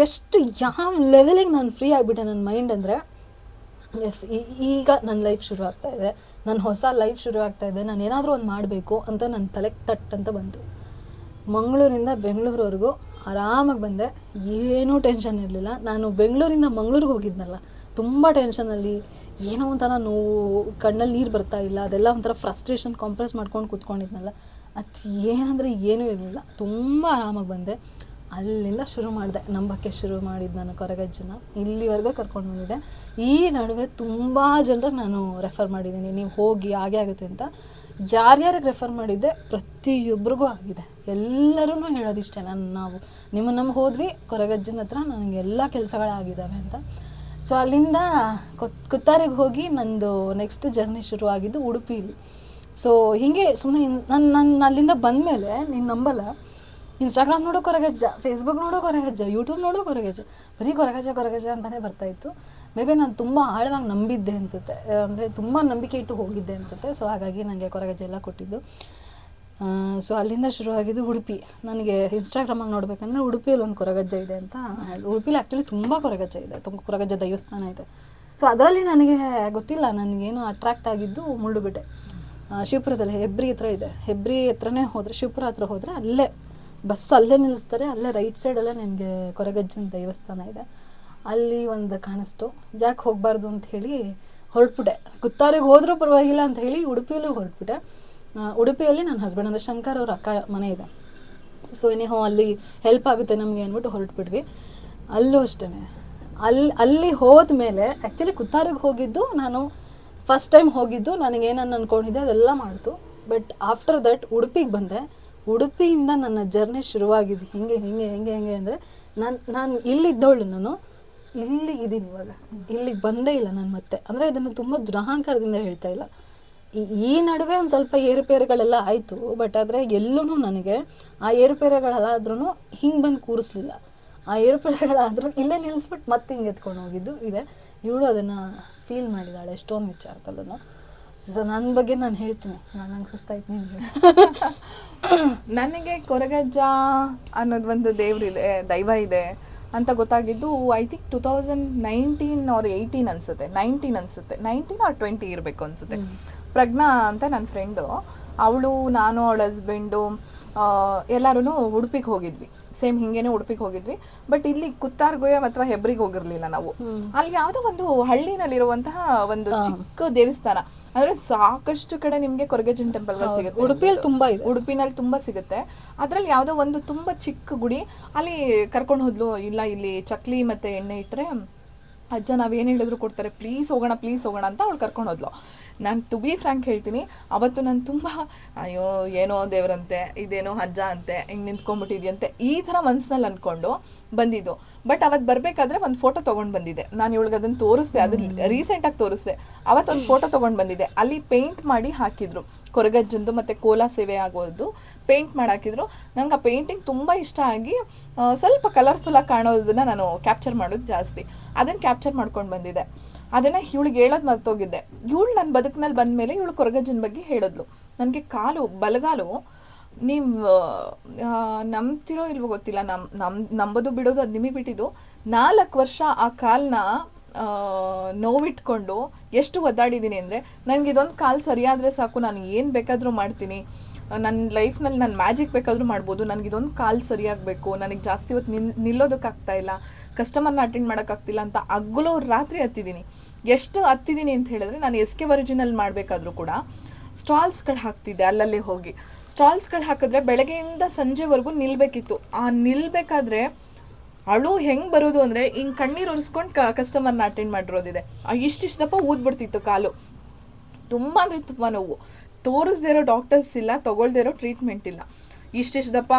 ಎಷ್ಟು ಯಾವ ಲೆವೆಲಿಗೆ ನಾನು ಫ್ರೀ ಆಗಿಬಿಟ್ಟೆ ನನ್ನ ಮೈಂಡ್ ಅಂದರೆ. ಎಸ್, ಈಗ ನನ್ನ ಲೈಫ್ ಶುರು ಆಗ್ತಾಯಿದೆ, ನನ್ನ ಹೊಸ ಲೈಫ್ ಶುರು ಆಗ್ತಾಯಿದೆ, ನಾನು ಏನಾದರೂ ಒಂದು ಮಾಡಬೇಕು ಅಂತ ನನ್ನ ತಲೆಗೆ ತಟ್ ಅಂತ ಬಂತು. ಮಂಗಳೂರಿಂದ ಬೆಂಗಳೂರವರೆಗೂ ಆರಾಮಾಗಿ ಬಂದೆ, ಏನೂ ಟೆನ್ಷನ್ ಇರಲಿಲ್ಲ. ನಾನು ಬೆಂಗಳೂರಿಂದ ಮಂಗಳೂರಿಗೆ ಹೋಗಿದ್ನಲ್ಲ, ತುಂಬ ಟೆನ್ಷನಲ್ಲಿ, ಏನೋ ಒಂಥರ ನೋವು, ಕಣ್ಣಲ್ಲಿ ನೀರು ಬರ್ತಾ ಇಲ್ಲ, ಅದೆಲ್ಲ ಒಂಥರ ಫ್ರಸ್ಟ್ರೇಷನ್ ಕಾಂಪ್ರೆಸ್ ಮಾಡ್ಕೊಂಡು ಕೂತ್ಕೊಂಡಿದ್ನಲ್ಲ, ಅದು ಏನಂದರೆ ಏನೂ ಇರಲಿಲ್ಲ, ತುಂಬ ಆರಾಮಾಗಿ ಬಂದೆ. ಅಲ್ಲಿಂದ ಶುರು ಮಾಡಿದೆ, ನಂಬಕ್ಕೆ ಶುರು ಮಾಡಿದ್ದು ನಾನು ಕೊರಗಜ್ಜನ, ಇಲ್ಲಿವರೆಗೂ ಕರ್ಕೊಂಡು ಬಂದಿದ್ದೆ. ಈ ನಡುವೆ ತುಂಬ ಜನರಿಗೆ ನಾನು ರೆಫರ್ ಮಾಡಿದ್ದೀನಿ, ನೀವು ಹೋಗಿ ಹಾಗೆ ಆಗುತ್ತೆ ಅಂತ. ಯಾರ್ಯಾರಿಗೆ ರೆಫರ್ ಮಾಡಿದ್ದೆ ಪ್ರತಿಯೊಬ್ಬರಿಗೂ ಆಗಿದೆ. ಎಲ್ಲರೂ ಹೇಳೋದಿಷ್ಟೇ, ನಾವು ನಮ್ಮ ಹೋದ್ವಿ ಕೊರಗಜ್ಜನ ಹತ್ರ, ನನಗೆ ಎಲ್ಲ ಕೆಲಸಗಳಾಗಿದ್ದಾವೆ ಅಂತ. ಸೊ ಅಲ್ಲಿಂದ ಕುತ್ತಾರಿಗೆ ಹೋಗಿ ನಂದು ನೆಕ್ಸ್ಟ್ ಜರ್ನಿ ಶುರುವಾಗಿದ್ದು ಉಡುಪಿಲಿ. ಸೊ ಹೀಗೆ ಸುಮ್ಮನೆ ನಾನು ಅಲ್ಲಿಂದ ಬಂದಮೇಲೆ ನೀನು ನಂಬಲ್ಲ, ಇನ್ಸ್ಟಾಗ್ರಾಮ್ ನೋಡೋ ಕೊರಗಜ್ಜ, ಫೇಸ್ಬುಕ್ ನೋಡೋ ಕೊರಗಜ್ಜ, ಯೂಟ್ಯೂಬ್ ನೋಡೋ ಕೊರಗಜ್ಜ, ಬರೀ ಕೊರಗಜ್ಜ ಅಂತಲೇ ಬರ್ತಾಯಿತ್ತು. ಮೇ ಬಿ ನಾನು ತುಂಬ ಆಳವಾಗಿ ನಂಬಿದ್ದೆ ಅನಿಸುತ್ತೆ, ಅಂದರೆ ತುಂಬ ನಂಬಿಕೆ ಇಟ್ಟು ಹೋಗಿದ್ದೆ ಅನಿಸುತ್ತೆ. ಸೊ ಹಾಗಾಗಿ ನನಗೆ ಕೊರಗಜ್ಜ ಎಲ್ಲ ಕೊಟ್ಟಿದ್ದು. ಸೊ ಅಲ್ಲಿಂದ ಶುರುವಾಗಿದ್ದು ಉಡುಪಿ. ನನಗೆ ಇನ್ಸ್ಟಾಗ್ರಾಮಲ್ಲಿ ನೋಡಬೇಕಂದ್ರೆ ಉಡುಪಿಯಲ್ಲಿ ಒಂದು ಕೊರಗಜ್ಜ ಇದೆ ಅಂತ, ಉಡುಪಿಲಿ ಆ್ಯಕ್ಚುಲಿ ತುಂಬ ಕೊರಗಜ್ಜ ಇದೆ, ತುಂಬ ಕೊರಗಜ್ಜ ದೇವಸ್ಥಾನ ಇದೆ. ಸೊ ಅದರಲ್ಲಿ ನನಗೆ ಗೊತ್ತಿಲ್ಲ, ನನಗೇನು ಅಟ್ರಾಕ್ಟ್ ಆಗಿದ್ದು ಮುಳ್ಳುಬಿಟ್ಟೆ. ಶಿವಪುರದಲ್ಲಿ ಹೆಬ್ರಿ ಹತ್ರ ಇದೆ, ಹೆಬ್ರಿ ಹತ್ರನೇ ಹೋದರೆ, ಶಿವಪುರ ಹತ್ರ ಹೋದರೆ ಅಲ್ಲೇ ಬಸ್ ಅಲ್ಲೇ ನಿಲ್ಲಿಸ್ತಾರೆ, ಅಲ್ಲೇ ರೈಟ್ ಸೈಡಲ್ಲೇ ನನಗೆ ಕೊರಗಜ್ಜನ ದೇವಸ್ಥಾನ ಇದೆ. ಅಲ್ಲಿ ಒಂದು ಕಾಣಿಸ್ತು, ಯಾಕೆ ಹೋಗಬಾರ್ದು ಅಂತ ಹೇಳಿ ಹೊರಟ್ಬಿಟ್ಟೆ. ಕುತ್ತಾರಿಗೆ ಹೋದರೂ ಪರವಾಗಿಲ್ಲ ಅಂತ ಹೇಳಿ ಉಡುಪಿಯಲ್ಲೂ ಹೊರಟ್ಬಿಟ್ಟೆ. ಉಡುಪಿಯಲ್ಲಿ ನನ್ನ ಹಸ್ಬೆಂಡ್ ಅಂದರೆ ಶಂಕರ್ ಅವ್ರ ಅಕ್ಕ ಮನೆ ಇದೆ. ಸೊ ಏನೇಹೋ ಅಲ್ಲಿ ಹೆಲ್ಪ್ ಆಗುತ್ತೆ ನಮಗೆ ಅಂದ್ಬಿಟ್ಟು ಹೊರಟ್ಬಿಟ್ವಿ. ಅಲ್ಲೂ ಅಷ್ಟೇ, ಅಲ್ಲಿ ಹೋದ್ಮೇಲೆ ಆ್ಯಕ್ಚುಲಿ ಕುತ್ತಾರಿಗೆ ಹೋಗಿದ್ದು ನಾನು ಫಸ್ಟ್ ಟೈಮ್ ಹೋಗಿದ್ದು, ನನಗೇನನ್ನು ಅಂದ್ಕೊಂಡಿದ್ದೆ ಅದೆಲ್ಲ ಮಾಡ್ತು. ಬಟ್ ಆಫ್ಟರ್ ದಟ್ ಉಡುಪಿಗೆ ಬಂದೆ. ಉಡುಪಿಯಿಂದ ನನ್ನ ಜರ್ನಿ ಶುರುವಾಗಿದ್ದು ಹೆಂಗೆ ಅಂದರೆ, ನಾನು ಇಲ್ಲಿದ್ದವಳು, ನಾನು ಇಲ್ಲಿಗಿದ್ದೀನಿ ಇವಾಗ, ಇಲ್ಲಿಗೆ ಬಂದೇ ಇಲ್ಲ ನಾನು ಮತ್ತೆ. ಅಂದರೆ ಇದನ್ನು ತುಂಬ ದುರಹಂಕಾರದಿಂದ ಹೇಳ್ತಾ ಇಲ್ಲ. ಈ ನಡುವೆ ಒಂದು ಸ್ವಲ್ಪ ಏರುಪೇರುಗಳೆಲ್ಲ ಆಯಿತು, ಬಟ್ ಆದರೆ ಎಲ್ಲೂ ನನಗೆ ಆ ಏರುಪೇರುಗಳಾದ್ರೂ ಹಿಂಗೆ ಬಂದು ಕೂರಿಸ್ಲಿಲ್ಲ. ಆ ಏರುಪೇರುಗಳಾದ್ರೂ ಇಲ್ಲೇ ನಿಲ್ಲಿಸ್ಬಿಟ್ಟು ಮತ್ತೆ ಹಿಂಗೆ ಎತ್ಕೊಂಡು ಹೋಗಿದ್ದು ಇದೆ. ಇವಳು ಅದನ್ನು ಫೀಲ್ ಮಾಡಿದ್ದಾಳೆ ಎಷ್ಟೊಂದು ವಿಚಾರದಲ್ಲೂ. ಸೊ ನನ್ನ ಬಗ್ಗೆ ನಾನು ಹೇಳ್ತೀನಿ, ನಂಗೆ ಸುಸ್ತಾಯ್ತು ನೀನು. ನನಗೆ ಕೊರಗಜ್ಜ ಅನ್ನೋದು ಒಂದು ದೈವ ಇದೆ ಅಂತ ಗೊತ್ತಾಗಿದ್ದು ಐ ಥಿಂಕ್ 2019 or 18 ಅನ್ಸುತ್ತೆ, 19 or 20 ಇರಬೇಕು ಅನ್ಸುತ್ತೆ. ಪ್ರಜ್ಞಾ ಅಂತ ನನ್ನ ಫ್ರೆಂಡು, ಅವಳು, ನಾನು, ಅವಳ ಹಸ್ಬೆಂಡು ಎಲ್ಲರೂ ಉಡುಪಿಗೆ ಹೋಗಿದ್ವಿ. ಸೇಮ್ ಹಿಂಗೇನೆ ಉಡುಪಿಗೆ ಹೋಗಿದ್ವಿ. ಬಟ್ ಇಲ್ಲಿ ಕುತ್ತಾರ್ಗೆ ಅಥವಾ ಹೆಬ್ರಿಗೆ ಹೋಗಿರ್ಲಿಲ್ಲ ನಾವು. ಅಲ್ಲಿ ಯಾವುದೋ ಒಂದು ಹಳ್ಳಿನಲ್ಲಿರುವಂತಹ ಒಂದು ಚಿಕ್ಕ ದೇವಸ್ಥಾನ, ಅಂದ್ರೆ ಸಾಕಷ್ಟು ಕಡೆ ನಿಮ್ಗೆ ಕೊರಗಜ್ಜನ ಟೆಂಪಲ್ಗಳು ಸಿಗುತ್ತೆ. ಉಡುಪಿಯಲ್ಲಿ ತುಂಬಾ ಇದೆ, ಉಡುಪಿನಲ್ಲಿ ತುಂಬಾ ಸಿಗುತ್ತೆ. ಅದ್ರಲ್ಲಿ ಯಾವುದೋ ಒಂದು ತುಂಬಾ ಚಿಕ್ಕ ಗುಡಿ, ಅಲ್ಲಿ ಕರ್ಕೊಂಡು ಹೋದ್ಲು. ಇಲ್ಲ, ಇಲ್ಲಿ ಚಕ್ಲಿ ಮತ್ತೆ ಎಣ್ಣೆ ಇಟ್ಟರೆ ಅಜ್ಜ ನಾವೇನು ಹೇಳಿದ್ರು ಕೊಡ್ತಾರೆ, ಪ್ಲೀಸ್ ಹೋಗೋಣ ಅಂತ ಅವಳು ಕರ್ಕೊಂಡು ಹೋದ್ಲು. ನಾನು ಟು ಬಿ ಫ್ರ್ಯಾಂಕ್ ಹೇಳ್ತೀನಿ, ಅವತ್ತು ನಾನು ತುಂಬ ಅಯ್ಯೋ ಏನೋ ದೇವರಂತೆ, ಇದೇನೋ ಅಜ್ಜ ಅಂತೆ, ಹಿಂಗೆ ನಿಂತ್ಕೊಂಡ್ಬಿಟ್ಟಿದ್ಯಂತೆ, ಈ ಥರ ಮನಸ್ಸಿನಲ್ಲಿ ಅಂದ್ಕೊಂಡು ಬಂದಿದ್ದು. ಬಟ್ ಅವತ್ತು ಬರಬೇಕಾದ್ರೆ ಒಂದು ಫೋಟೋ ತೊಗೊಂಡು ಬಂದಿದ್ದೆ ನಾನು. ಇವಳಿಗೆ ಅದನ್ನು ತೋರಿಸ್ದೆ, ಅದು ರೀಸೆಂಟಾಗಿ ತೋರಿಸ್ದೆ. ಅವತ್ತೊಂದು ಫೋಟೋ ತೊಗೊಂಡು ಬಂದಿದ್ದೆ. ಅಲ್ಲಿ ಪೇಂಟ್ ಮಾಡಿ ಹಾಕಿದ್ರು, ಕೊರಗಜ್ಜಂದು ಮತ್ತು ಕೋಲಾ ಸೇವೆ ಆಗೋದು ಪೇಂಟ್ ಮಾಡಿ ಹಾಕಿದ್ರು. ನಂಗೆ ಆ ಪೇಂಟಿಂಗ್ ತುಂಬ ಇಷ್ಟ ಆಗಿ ಸ್ವಲ್ಪ ಕಲರ್ಫುಲ್ಲಾಗಿ ಕಾಣೋದನ್ನು ನಾನು ಕ್ಯಾಪ್ಚರ್ ಮಾಡೋದು ಜಾಸ್ತಿ. ಅದನ್ನು ಕ್ಯಾಪ್ಚರ್ ಮಾಡ್ಕೊಂಡು ಬಂದಿದ್ದೆ. ಅದನ್ನು ಇವಳಿಗೆ ಹೇಳೋದು ಮರ್ತೋಗಿದ್ದೆ. ಇವಳು ನನ್ನ ಬದುಕಿನಲ್ಲಿ ಬಂದಮೇಲೆ ಇವಳು ಕೊರಗಜ್ಜನ ಬಗ್ಗೆ ಹೇಳಿದ್ಲು. ನನಗೆ ಬಲಗಾಲು ನೀವು ನಂಬ್ತಿರೋ ಇಲ್ವೋ ಗೊತ್ತಿಲ್ಲ, ನಂಬೋದು ಬಿಡೋದು ಅದು ನಿಮಗೆ ಬಿಟ್ಟಿದ್ದು. 4 ವರ್ಷ ಆ ಕಾಲನ್ನ ನೋವಿಟ್ಕೊಂಡು ಎಷ್ಟು ಒದ್ದಾಡಿದ್ದೀನಿ ಅಂದರೆ, ನನಗೆ ಇದೊಂದು ಕಾಲು ಸರಿಯಾದರೆ ಸಾಕು, ನಾನು ಏನು ಬೇಕಾದರೂ ಮಾಡ್ತೀನಿ, ನನ್ನ ಲೈಫ್ನಲ್ಲಿ ನಾನು ಮ್ಯಾಜಿಕ್ ಬೇಕಾದರೂ ಮಾಡ್ಬೋದು, ನನಗೆ ಇದೊಂದು ಕಾಲು ಸರಿಯಾಗಬೇಕು, ನನಗೆ ಜಾಸ್ತಿ ಹೊತ್ತು ನಿಲ್ಲೋದಕ್ಕಾಗ್ತಾ ಇಲ್ಲ, ಕಸ್ಟಮರ್ನ ಅಟೆಂಡ್ ಮಾಡೋಕ್ಕಾಗ್ತಿಲ್ಲ ಅಂತ ಹಗಲು ರಾತ್ರಿ ಹತ್ತಿದ್ದೀನಿ. ಎಷ್ಟು ಹತ್ತಿದ್ದೀನಿ ಅಂತ ಹೇಳಿದ್ರೆ, ನಾನು SK ಒರಿಜಿನಲ್ ಮಾಡಬೇಕಾದ್ರೂ ಕೂಡ ಸ್ಟಾಲ್ಸ್ಗಳು ಹಾಕ್ತಿದ್ದೆ. ಅಲ್ಲಲ್ಲಿ ಹೋಗಿ ಸ್ಟಾಲ್ಸ್ಗಳು ಹಾಕಿದ್ರೆ ಬೆಳಗ್ಗೆಯಿಂದ ಸಂಜೆವರೆಗೂ ನಿಲ್ಲಬೇಕಿತ್ತು. ಆ ನಿಲ್ಲಬೇಕಾದ್ರೆ ಅಳು ಹೆಂಗೆ ಬರೋದು ಅಂದರೆ, ಹಿಂಗೆ ಕಣ್ಣೀರು ಒರೆಸ್ಕೊಂಡು ಕಸ್ಟಮರ್ನ ಅಟೆಂಡ್ ಮಾಡಿರೋದಿದೆ. ಇಷ್ಟಿಷ್ಟು ದಪ್ಪ ಊದ್ಬಿಡ್ತಿತ್ತು ಕಾಲು. ತುಂಬ ಅಂದರೆ ತುಂಬ ನೋವು. ತೋರಿಸ್ದೇ ಇರೋ ಡಾಕ್ಟರ್ಸ್ ಇಲ್ಲ, ತೊಗೊಳ್ದೇ ಇರೋ ಟ್ರೀಟ್ಮೆಂಟ್ ಇಲ್ಲ. ಇಷ್ಟಿಷ್ಟು ದಪ್ಪ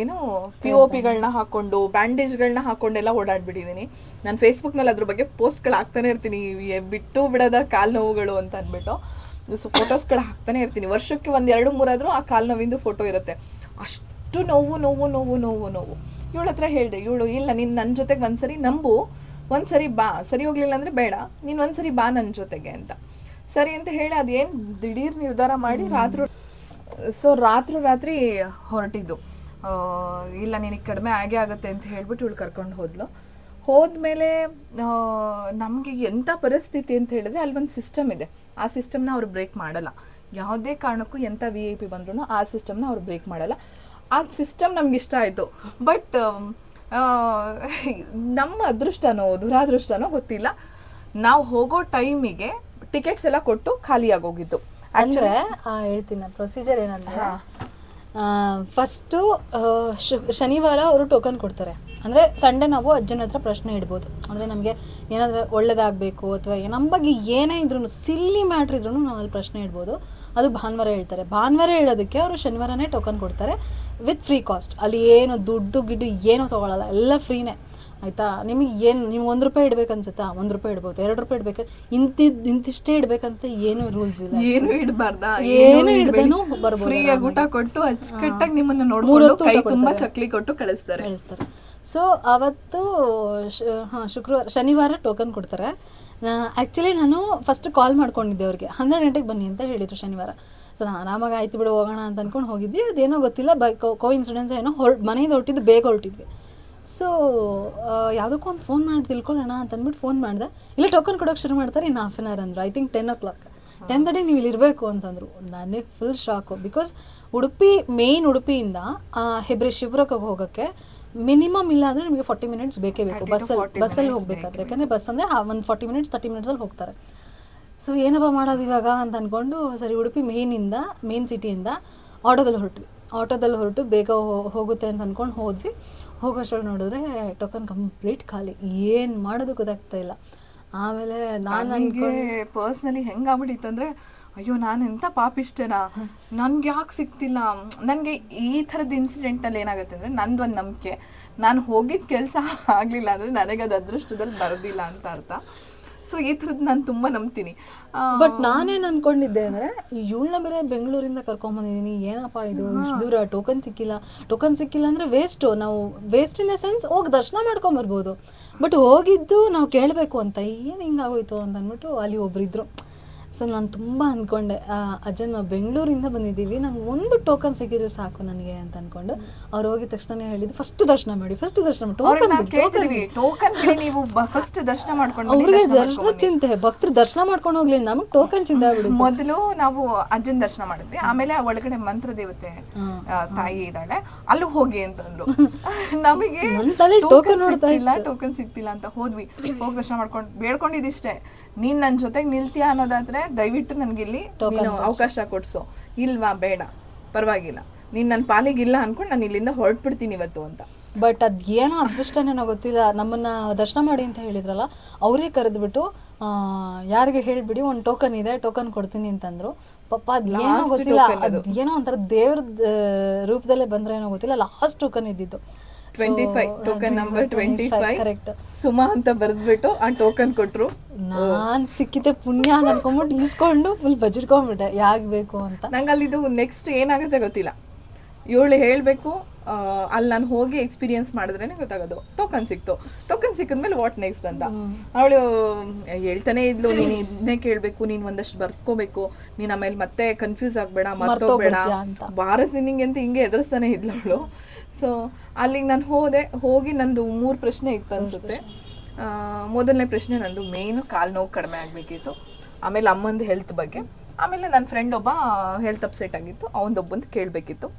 ಏನು POPಗಳನ್ನ ಹಾಕೊಂಡು ಬ್ಯಾಂಡೇಜ್ಗಳನ್ನ ಹಾಕೊಂಡೆಲ್ಲ ಓಡಾಡ್ಬಿಟ್ಟಿದ್ದೀನಿ. ನಾನು ಫೇಸ್ಬುಕ್ನಲ್ಲಿ ಅದ್ರ ಬಗ್ಗೆ ಪೋಸ್ಟ್ಗಳು ಹಾಕ್ತಾನೆ ಇರ್ತೀನಿ, ಬಿಟ್ಟು ಬಿಡೋದ ಕಾಲು ನೋವುಗಳು ಅಂತ ಅಂದ್ಬಿಟ್ಟು. ಸೊ ಫೋಟೋಸ್ಗಳು ಹಾಕ್ತಾನೆ ಇರ್ತೀನಿ. ವರ್ಷಕ್ಕೆ 1-2-3 ಆದರೂ ಆ ಕಾಲು ನೋವಿಂದು ಫೋಟೋ ಇರುತ್ತೆ. ಅಷ್ಟು ನೋವು ನೋವು ನೋವು ನೋವು ನೋವು. ಇವಳ ಹತ್ರ ಹೇಳಿದೆ, ಇವಳು ಇಲ್ಲ ನೀನು ನನ್ನ ಜೊತೆಗೆ ಒಂದ್ಸರಿ ನಂಬು, ಒಂದ್ಸರಿ ಬಾ, ಸರಿ ಹೋಗ್ಲಿಲ್ಲ ಅಂದರೆ ಬೇಡ, ನೀನು ಒಂದ್ಸರಿ ಬಾ ನನ್ನ ಜೊತೆಗೆ ಅಂತ. ಸರಿ ಅಂತ ಹೇಳಿ ಅದೇನು ದಿಢೀರ್ ನಿರ್ಧಾರ ಮಾಡಿ ರಾತ್ರಿ ಹೊರಟಿದ್ದು. ಇಲ್ಲ ನಿನಗೆ ಕಡಿಮೆ ಆಗೇ ಆಗುತ್ತೆ ಅಂತ ಹೇಳ್ಬಿಟ್ಟು ಇವಳು ಕರ್ಕೊಂಡು ಹೋದ್ಮೇಲೆ ನಮಗೆ ಎಂಥ ಪರಿಸ್ಥಿತಿ ಅಂತ ಹೇಳಿದ್ರೆ ಅಲ್ಲಿ ಒಂದು ಸಿಸ್ಟಮ್ ಇದೆ. ಆ ಸಿಸ್ಟಮ್ನ ಅವ್ರು ಬ್ರೇಕ್ ಮಾಡಲ್ಲ. ಯಾವುದೇ ಕಾರಣಕ್ಕೂ ಎಂಥ VIP ಬಂದ್ರೂ ಆ ಸಿಸ್ಟಮ್ನ ಅವ್ರು ಬ್ರೇಕ್ ಮಾಡಲ್ಲ. ಆ ಸಿಸ್ಟಮ್ ನಮ್ಗೆ ಇಷ್ಟ ಆಯಿತು. ಬಟ್ ನಮ್ಮ ಅದೃಷ್ಟನೋ ದುರಾದೃಷ್ಟನೋ ಗೊತ್ತಿಲ್ಲ, ನಾವು ಹೋಗೋ ಟೈಮಿಗೆ ಟಿಕೆಟ್ಸ್ ಎಲ್ಲ ಕೊಟ್ಟು ಖಾಲಿಯಾಗೋಗಿತ್ತು. ಅಂದರೆ ಹೇಳ್ತೀನಿ ಪ್ರೊಸೀಜರ್ ಏನಂದರೆ, ಫಸ್ಟು ಶನಿವಾರ ಅವರು ಟೋಕನ್ ಕೊಡ್ತಾರೆ. ಅಂದರೆ ಸಂಡೇ ನಾವು ಅಜ್ಜನ ಹತ್ರ ಪ್ರಶ್ನೆ ಇಡ್ಬೋದು. ಅಂದರೆ ನಮಗೆ ಏನಾದರೂ ಒಳ್ಳೇದಾಗಬೇಕು ಅಥವಾ ನಮ್ಮ ಬಗ್ಗೆ ಏನೇ ಇದ್ರೂ ಸಿಲ್ಲಿ ಮ್ಯಾಟ್ರ್ ಇದ್ರೂ ನಾವು ಅಲ್ಲಿ ಪ್ರಶ್ನೆ ಇಡ್ಬೋದು. ಅದು ಭಾನುವಾರ ಹೇಳ್ತಾರೆ. ಭಾನುವಾರ ಹೇಳೋದಕ್ಕೆ ಅವರು ಶನಿವಾರನೇ ಟೋಕನ್ ಕೊಡ್ತಾರೆ ವಿತ್ ಫ್ರೀ ಕಾಸ್ಟ್. ಅಲ್ಲಿ ಏನು ದುಡ್ಡು ಗಿಡ್ಡು ಏನೂ ತೊಗೊಳಲ್ಲ, ಎಲ್ಲ ಫ್ರೀನೇ ಆಯಿತಾ. ನಿಮಗೆ ಏನು ನೀವು ₹1 ಇಡ್ಬೇಕನ್ಸುತ್ತಾ ₹1 ಇಡ್ಬೋದು, ₹2 ಇಡ್ಬೇಕು, ಇಂತಿಷ್ಟೇ ಇಡ್ಬೇಕಂತ ಏನು ರೂಲ್ಸ್ ಇಲ್ಲ. ಏನು ಇಡಬಾರ್ದ, ಏನು ಇಡ್ದೇನು ಬರ್ಬೋದು. ಫ್ರೀಯಾಗಿ ಊಟ ಕೊಟ್ಟು ಅಚ್ಚುಕಟ್ಟಾಗಿ ನಿಮ್ಮನ್ನ ನೋಡ್ಕೊಂಡು ಕೈ ತುಂಬಾ ಚಕ್ಲಿ ಕೊಟ್ಟು ಕಳಿಸ್ತಾರೆ. ಸೊ ಅವತ್ತು ಶನಿವಾರ ಟೋಕನ್ ಕೊಡ್ತಾರೆ. ಆ್ಯಕ್ಚುಲಿ ನಾನು ಫಸ್ಟ್ ಕಾಲ್ ಮಾಡ್ಕೊಂಡಿದ್ದೆ ಅವ್ರಿಗೆ, 12 ಗಂಟೆಗೆ ಬನ್ನಿ ಅಂತ ಹೇಳಿದ್ರು ಶನಿವಾರ. ಸೊ ನಾನು ಆರಾಮಾಗಿ ಆಯ್ತು ಬಿಡು ಹೋಗೋಣ ಅಂತ ಅಂದ್ಕೊಂಡು ಹೋಗಿದ್ವಿ. ಅದೇನೋ ಗೊತ್ತಿಲ್ಲ, ಕೋಇನ್ಸಿಡೆನ್ಸ್ ಏನೋ ಮನೆಯಿಂದ ಹೊರಟಿದ್ದು ಬೇಗ ಹೊರಟಿದ್ವಿ. ಸೊ ಯಾವುದಕ್ಕೂ ಒಂದು ಫೋನ್ ಮಾಡಿ ತಿಳ್ಕೊಳ್ಳೋಣ ಅಂತ ಅಂದ್ಬಿಟ್ಟು ಫೋನ್ ಮಾಡಿದೆ. ಇಲ್ಲ ಟೋಕನ್ ಕೊಡೋಕೆ ಶುರು ಮಾಡ್ತಾರೆ ಇನ್ನು ½ ಅವರ್ ಅಂದರು. ಐ ಥಿಂಕ್ 10 o'clock 10:30 ನೀವು ಇಲ್ಲಿ ಇರಬೇಕು ಅಂತಂದರು. ನನಗೆ ಫುಲ್ ಶಾಕು. ಬಿಕಾಸ್ ಉಡುಪಿಯಿಂದ ಹೆಬ್ರಿ ಶಿವಮೊಗ್ಗಕ್ಕೆ ಹೋಗೋಕ್ಕೆ ಮಿನಿಮಮ್ ಇಲ್ಲ ಅಂದರೆ ನಿಮಗೆ 40 minutes ಬೇಕೇ ಬೇಕು ಬಸ್ಸಲ್ಲಿ ಹೋಗಬೇಕಾದ್ರೆ. ಯಾಕಂದರೆ ಬಸ್ ಅಂದರೆ ಒಂದು 40 minutes 30 minutesಲ್ಲಿ ಹೋಗ್ತಾರೆ. ಸೊ ಏನಪ್ಪ ಮಾಡೋದು ಇವಾಗ ಅಂತ ಅಂದ್ಕೊಂಡು ಸರಿ ಉಡುಪಿ ಮೇನ್ ಸಿಟಿಯಿಂದ ಆಟೋದಲ್ಲಿ ಹೊರಟು ಬೇಗ ಹೋಗುತ್ತೆ ಅಂತ ಅಂದ್ಕೊಂಡು ಹೋದ್ವಿ. ಹೋಗೋಷ್ಟರಲ್ಲಿ ನೋಡಿದ್ರೆ ಟೋಕನ್ ಕಂಪ್ಲೀಟ್ ಖಾಲಿ. ಏನು ಮಾಡೋದು ಗೊತ್ತಾಗ್ತಾ ಇಲ್ಲ. ಆಮೇಲೆ ನನಗೆ ಪರ್ಸ್ನಲಿ ಹೆಂಗಾಗ್ಬಿಟ್ಟಿತ್ತು ಅಂದರೆ, ಅಯ್ಯೋ ನಾನು ಎಂಥ ಪಾಪಿಷ್ಟೇನಾ, ನನ್ಗೆ ಯಾಕೆ ಸಿಗ್ತಿಲ್ಲ. ನನಗೆ ಈ ಥರದ ಇನ್ಸಿಡೆಂಟಲ್ಲಿ ಏನಾಗುತ್ತೆ ಅಂದರೆ, ನಂದೊಂದು ನಂಬಿಕೆ, ನಾನು ಹೋಗಿದ್ದ ಕೆಲಸ ಆಗಲಿಲ್ಲ ಅಂದರೆ ನನಗೆ ಅದು ಅದೃಷ್ಟದಲ್ಲಿ ಬರೋದಿಲ್ಲ ಅಂತ ಅರ್ಥ. ಸೊ ಈ ಥರದ್ದು ನಾನು ತುಂಬ ನಂಬ್ತೀನಿ. ಬಟ್ ನಾನೇನು ಅಂದ್ಕೊಂಡಿದ್ದೆ ಅಂದರೆ, ಇವಳನ್ನ ಬೇರೆ ಬೆಂಗಳೂರಿಂದ ಕರ್ಕೊಂಬಂದಿದ್ದೀನಿ, ಏನಪ್ಪ ಇದು ಇಷ್ಟು ದೂರ ಟೋಕನ್ ಸಿಕ್ಕಿಲ್ಲ ಅಂದರೆ ವೇಸ್ಟು. ನಾವು ವೇಸ್ಟ್ ಇನ್ ದ ಸೆನ್ಸ್ ಹೋಗಿ ದರ್ಶನ ಮಾಡ್ಕೊಂಬರ್ಬೋದು. ಬಟ್ ಹೋಗಿದ್ದು ನಾವು ಕೇಳಬೇಕು ಅಂತ ಏನು ಹಿಂಗಾಗೋಯ್ತು ಅಂತ ಅಂದ್ಬಿಟ್ಟು ಅಲ್ಲಿ ಒಬ್ಬರಿದ್ರು. ಸೊ ನಾನು ತುಂಬ ಅಂದ್ಕೊಂಡೆ, ಅಜ್ಜನ್ ನಾವು ಬೆಂಗಳೂರಿಂದ ಬಂದಿದ್ದೀವಿ, ನಂಗೆ ಒಂದು ಟೋಕನ್ ಸಿಕ್ಕಿದ್ರು ಸಾಕು ನನಗೆ ಅಂತ ಅಂದ್ಕೊಂಡು ಅವ್ರು ಹೋಗಿದ ತಕ್ಷಣ ಹೇಳಿದ್ದು ಫಸ್ಟ್ ದರ್ಶನ ಮಾಡಿ ಅವ್ರಿಗೆ ದರ್ಶನ ಚಿಂತೆ, ಭಕ್ತರು ದರ್ಶನ ಮಾಡ್ಕೊಂಡು ಹೋಗ್ಲಿ, ನಮಗೆ ಟೋಕನ್ ಚಿಂತೆ ಆಗ್ಬಿಡುತ್ತೆ. ಮೊದಲು ನಾವು ಅಜ್ಜನ ದರ್ಶನ ಮಾಡಿದ್ವಿ, ಆಮೇಲೆ ಒಳಗಡೆ ಮಂತ್ರ ದೇವತೆ ತಾಯಿ ಇದ್ದಾಳೆ, ಅಲ್ಲಿ ಹೋಗಿ ಅಂತಂದ್ರು. ನಮಗೆ ಟೋಕನ್ ಸಿಗ್ತಿಲ್ಲ ಅಂತ ಹೋಗಿ ದರ್ಶನ ಮಾಡ್ಕೊಂಡು ಬೇಡ್ಕೊಂಡಿದ್ದಿಷ್ಟೇ, ನೀನ್ ನನ್ನ ಜೊತೆಗೆ ನಿಲ್ತೀಯಾ ಅನ್ನೋದಾದ್ರೆ ದಯವಿಟ್ಟು ನನಗಿಲ್ಲಿ ಅವಕಾಶ ಕೊಡ್ಸು, ಇಲ್ವಾ ಬೇಡ ಪರವಾಗಿಲ್ಲ, ನೀನು ನನ್ನ ಪಾಲಿಗಿಲ್ಲ ಅನ್ಕೊಂಡು ನಾನು ಇಲ್ಲಿಂದ ಹೊರಟ್ಬಿಡ್ತೀನಿ ಇವತ್ತು ಅಂತ. ಬಟ್ ಅದೇನೋ ಅದೃಷ್ಟನೇನೋ ಗೊತ್ತಿಲ್ಲ, ನಮ್ಮನ್ನ ದರ್ಶನ ಮಾಡಿ ಅಂತ ಹೇಳಿದ್ರಲ್ಲ, ಅವರೇ ಕರೆದ್ಬಿಟ್ಟು ಯಾರಿಗೆ ಹೇಳ್ಬಿಡಿ ಒಂದು ಟೋಕನ್ ಇದೆ, ಟೋಕನ್ ಕೊಡ್ತೀನಿ ಅಂತಂದ್ರು. ಪಾಪ ಅದೇನೋ ಗೊತ್ತಿಲ್ಲ, ಅದೇನೋ ಒಂಥರ ದೇವ್ರ ರೂಪದಲ್ಲೇ ಬಂದ್ರೇನೋ ಗೊತ್ತಿಲ್ಲ, ಲಾಸ್ಟ್ ಟೋಕನ್ ಇದ್ದಿದ್ದು 25 ಟೋಕನ್ ನಂಬರ್ 25 ಕರೆಕ್ಟ್ ಸುಮಾ ಅಂತ ಬರೆದ್ಬಿಟ್ಟು ಆ ಟೋಕನ್ ಕೊಟ್ರು. ನಾನ್ ಸಿಕ್ಕಿದೆ ಪುಣ್ಯ ಅನ್ಕೊಂಡ್ಬಿಟ್ಟು ಇಸ್ಕೊಂಡು ಫುಲ್ ಬಜಿಟ್ಕೊಂಡ್ಬಿಟ್ಟೆ ಯಾಕೆ ಬೇಕು ಅಂತ. ನಂಗೆ ಅಲ್ಲಿದು ನೆಕ್ಸ್ಟ್ ಏನಾಗುತ್ತೆ ಗೊತ್ತಿಲ್ಲ, ಇವಳು ಹೇಳ್ಬೇಕು, ಅಲ್ಲಿ ನಾನು ಹೋಗಿ ಎಕ್ಸ್ಪೀರಿಯನ್ಸ್ ಮಾಡಿದ್ರೇನೆ ಗೊತ್ತಾಗೋದು. ಟೋಕನ್ ಸಿಕ್ಕಿದ್ಮೇಲೆ ವಾಟ್ ನೆಕ್ಸ್ಟ್ ಅಂತ ಅವಳು ಹೇಳ್ತಾನೆ ಇದ್ಲು, ನೀನು ಇದನ್ನೇ ಕೇಳಬೇಕು, ನೀನು ಒಂದಷ್ಟು ಬರ್ಕೋಬೇಕು, ನೀನು ಆಮೇಲೆ ಮತ್ತೆ ಕನ್ಫ್ಯೂಸ್ ಆಗಬೇಡ, ಮರ್ತೋಗ್ಬೇಡ, ಬಾರಸಿನಿಂಗ್ ಅಂತ ಹಿಂಗೆ ಎದುರಿಸ್ತಾನೆ ಇದ್ಲು ಅವಳು. ಸೊ ಅಲ್ಲಿಗೆ ನಾನು ಹೋಗಿ ನಂದು 3 ಪ್ರಶ್ನೆ ಇತ್ತು ಅನ್ಸುತ್ತೆ. ಮೊದಲನೇ ಪ್ರಶ್ನೆ ನಂದು ಮೇನು ಕಾಲು ನೋವು ಕಡಿಮೆ ಆಗಬೇಕಿತ್ತು, ಆಮೇಲೆ ಅಮ್ಮಂದು ಹೆಲ್ತ್ ಬಗ್ಗೆ, ಆಮೇಲೆ ನನ್ನ ಫ್ರೆಂಡ್ ಒಬ್ಬ ಹೆಲ್ತ್ ಅಪ್ಸೆಟ್ ಆಗಿತ್ತು, ಅವನದೊಬ್ಬಂದು ಕೇಳಬೇಕಿತ್ತು.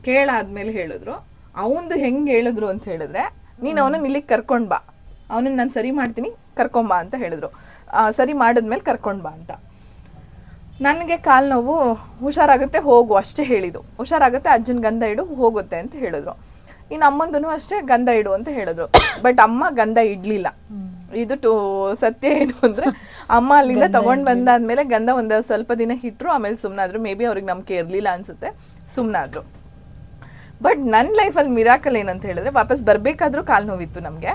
ಕೇಳಾದ್ಮೇಲೆ ಹೇಳಿದ್ರು, ಅವನದು ಹೆಂಗೆ ಹೇಳಿದ್ರು ಅಂತ ಹೇಳಿದ್ರೆ, ನೀನು ಅವನನ್ನ ಇಲ್ಲಿಗೆ ಕರ್ಕೊಂಡು ಬಾ, ಅವನನ್ನ ನಾನು ಸರಿ ಮಾಡ್ತೀನಿ ಕರ್ಕೊಂಬಾ ಅಂತ ಹೇಳಿದ್ರು. ಸರಿ ಮಾಡಿದ್ಮೇಲೆ ಕರ್ಕೊಂಡು ಬಾ ಅಂತ. ನನಗೆ ಕಾಲು ನೋವು ಹುಷಾರಾಗುತ್ತೆ ಹೋಗು ಅಷ್ಟೇ ಹೇಳಿದ್ದು, ಹುಷಾರಾಗುತ್ತೆ ಅಜ್ಜನ ಗಂಧ ಇಡು ಹೋಗುತ್ತೆ ಅಂತ ಹೇಳಿದ್ರು. ಇನ್ನು ಅಮ್ಮಂದೂ ಅಷ್ಟೇ ಗಂಧ ಇಡು ಅಂತ ಹೇಳಿದ್ರು. ಬಟ್ ಅಮ್ಮ ಗಂಧ ಇಡ್ಲಿಲ್ಲ. ಇದು ಸತ್ಯ ಏನು ಅಂದರೆ ಅಮ್ಮ ಅಲ್ಲಿಂದ ತಗೊಂಡ್ ಬಂದಾದ್ಮೇಲೆ ಗಂಧ ಒಂದ್ ಸ್ವಲ್ಪ ದಿನ ಇಟ್ರು, ಆಮೇಲೆ ಸುಮ್ನಾದ್ರು. ಮೇ ಬಿ ಅವ್ರಿಗೆ ನಂಬಿಕೆ ಇರ್ಲಿಲ್ಲ ಅನ್ಸುತ್ತೆ, ಸುಮ್ನಾದ್ರು. ಬಟ್ ನನ್ನ ಲೈಫಲ್ಲಿ ಮಿರಾಕಲ್ ಏನಂತ ಹೇಳಿದ್ರೆ, ವಾಪಸ್ ಬರ್ಬೇಕಾದ್ರೂ ಕಾಲು ನೋವಿತ್ತು ನಮಗೆ.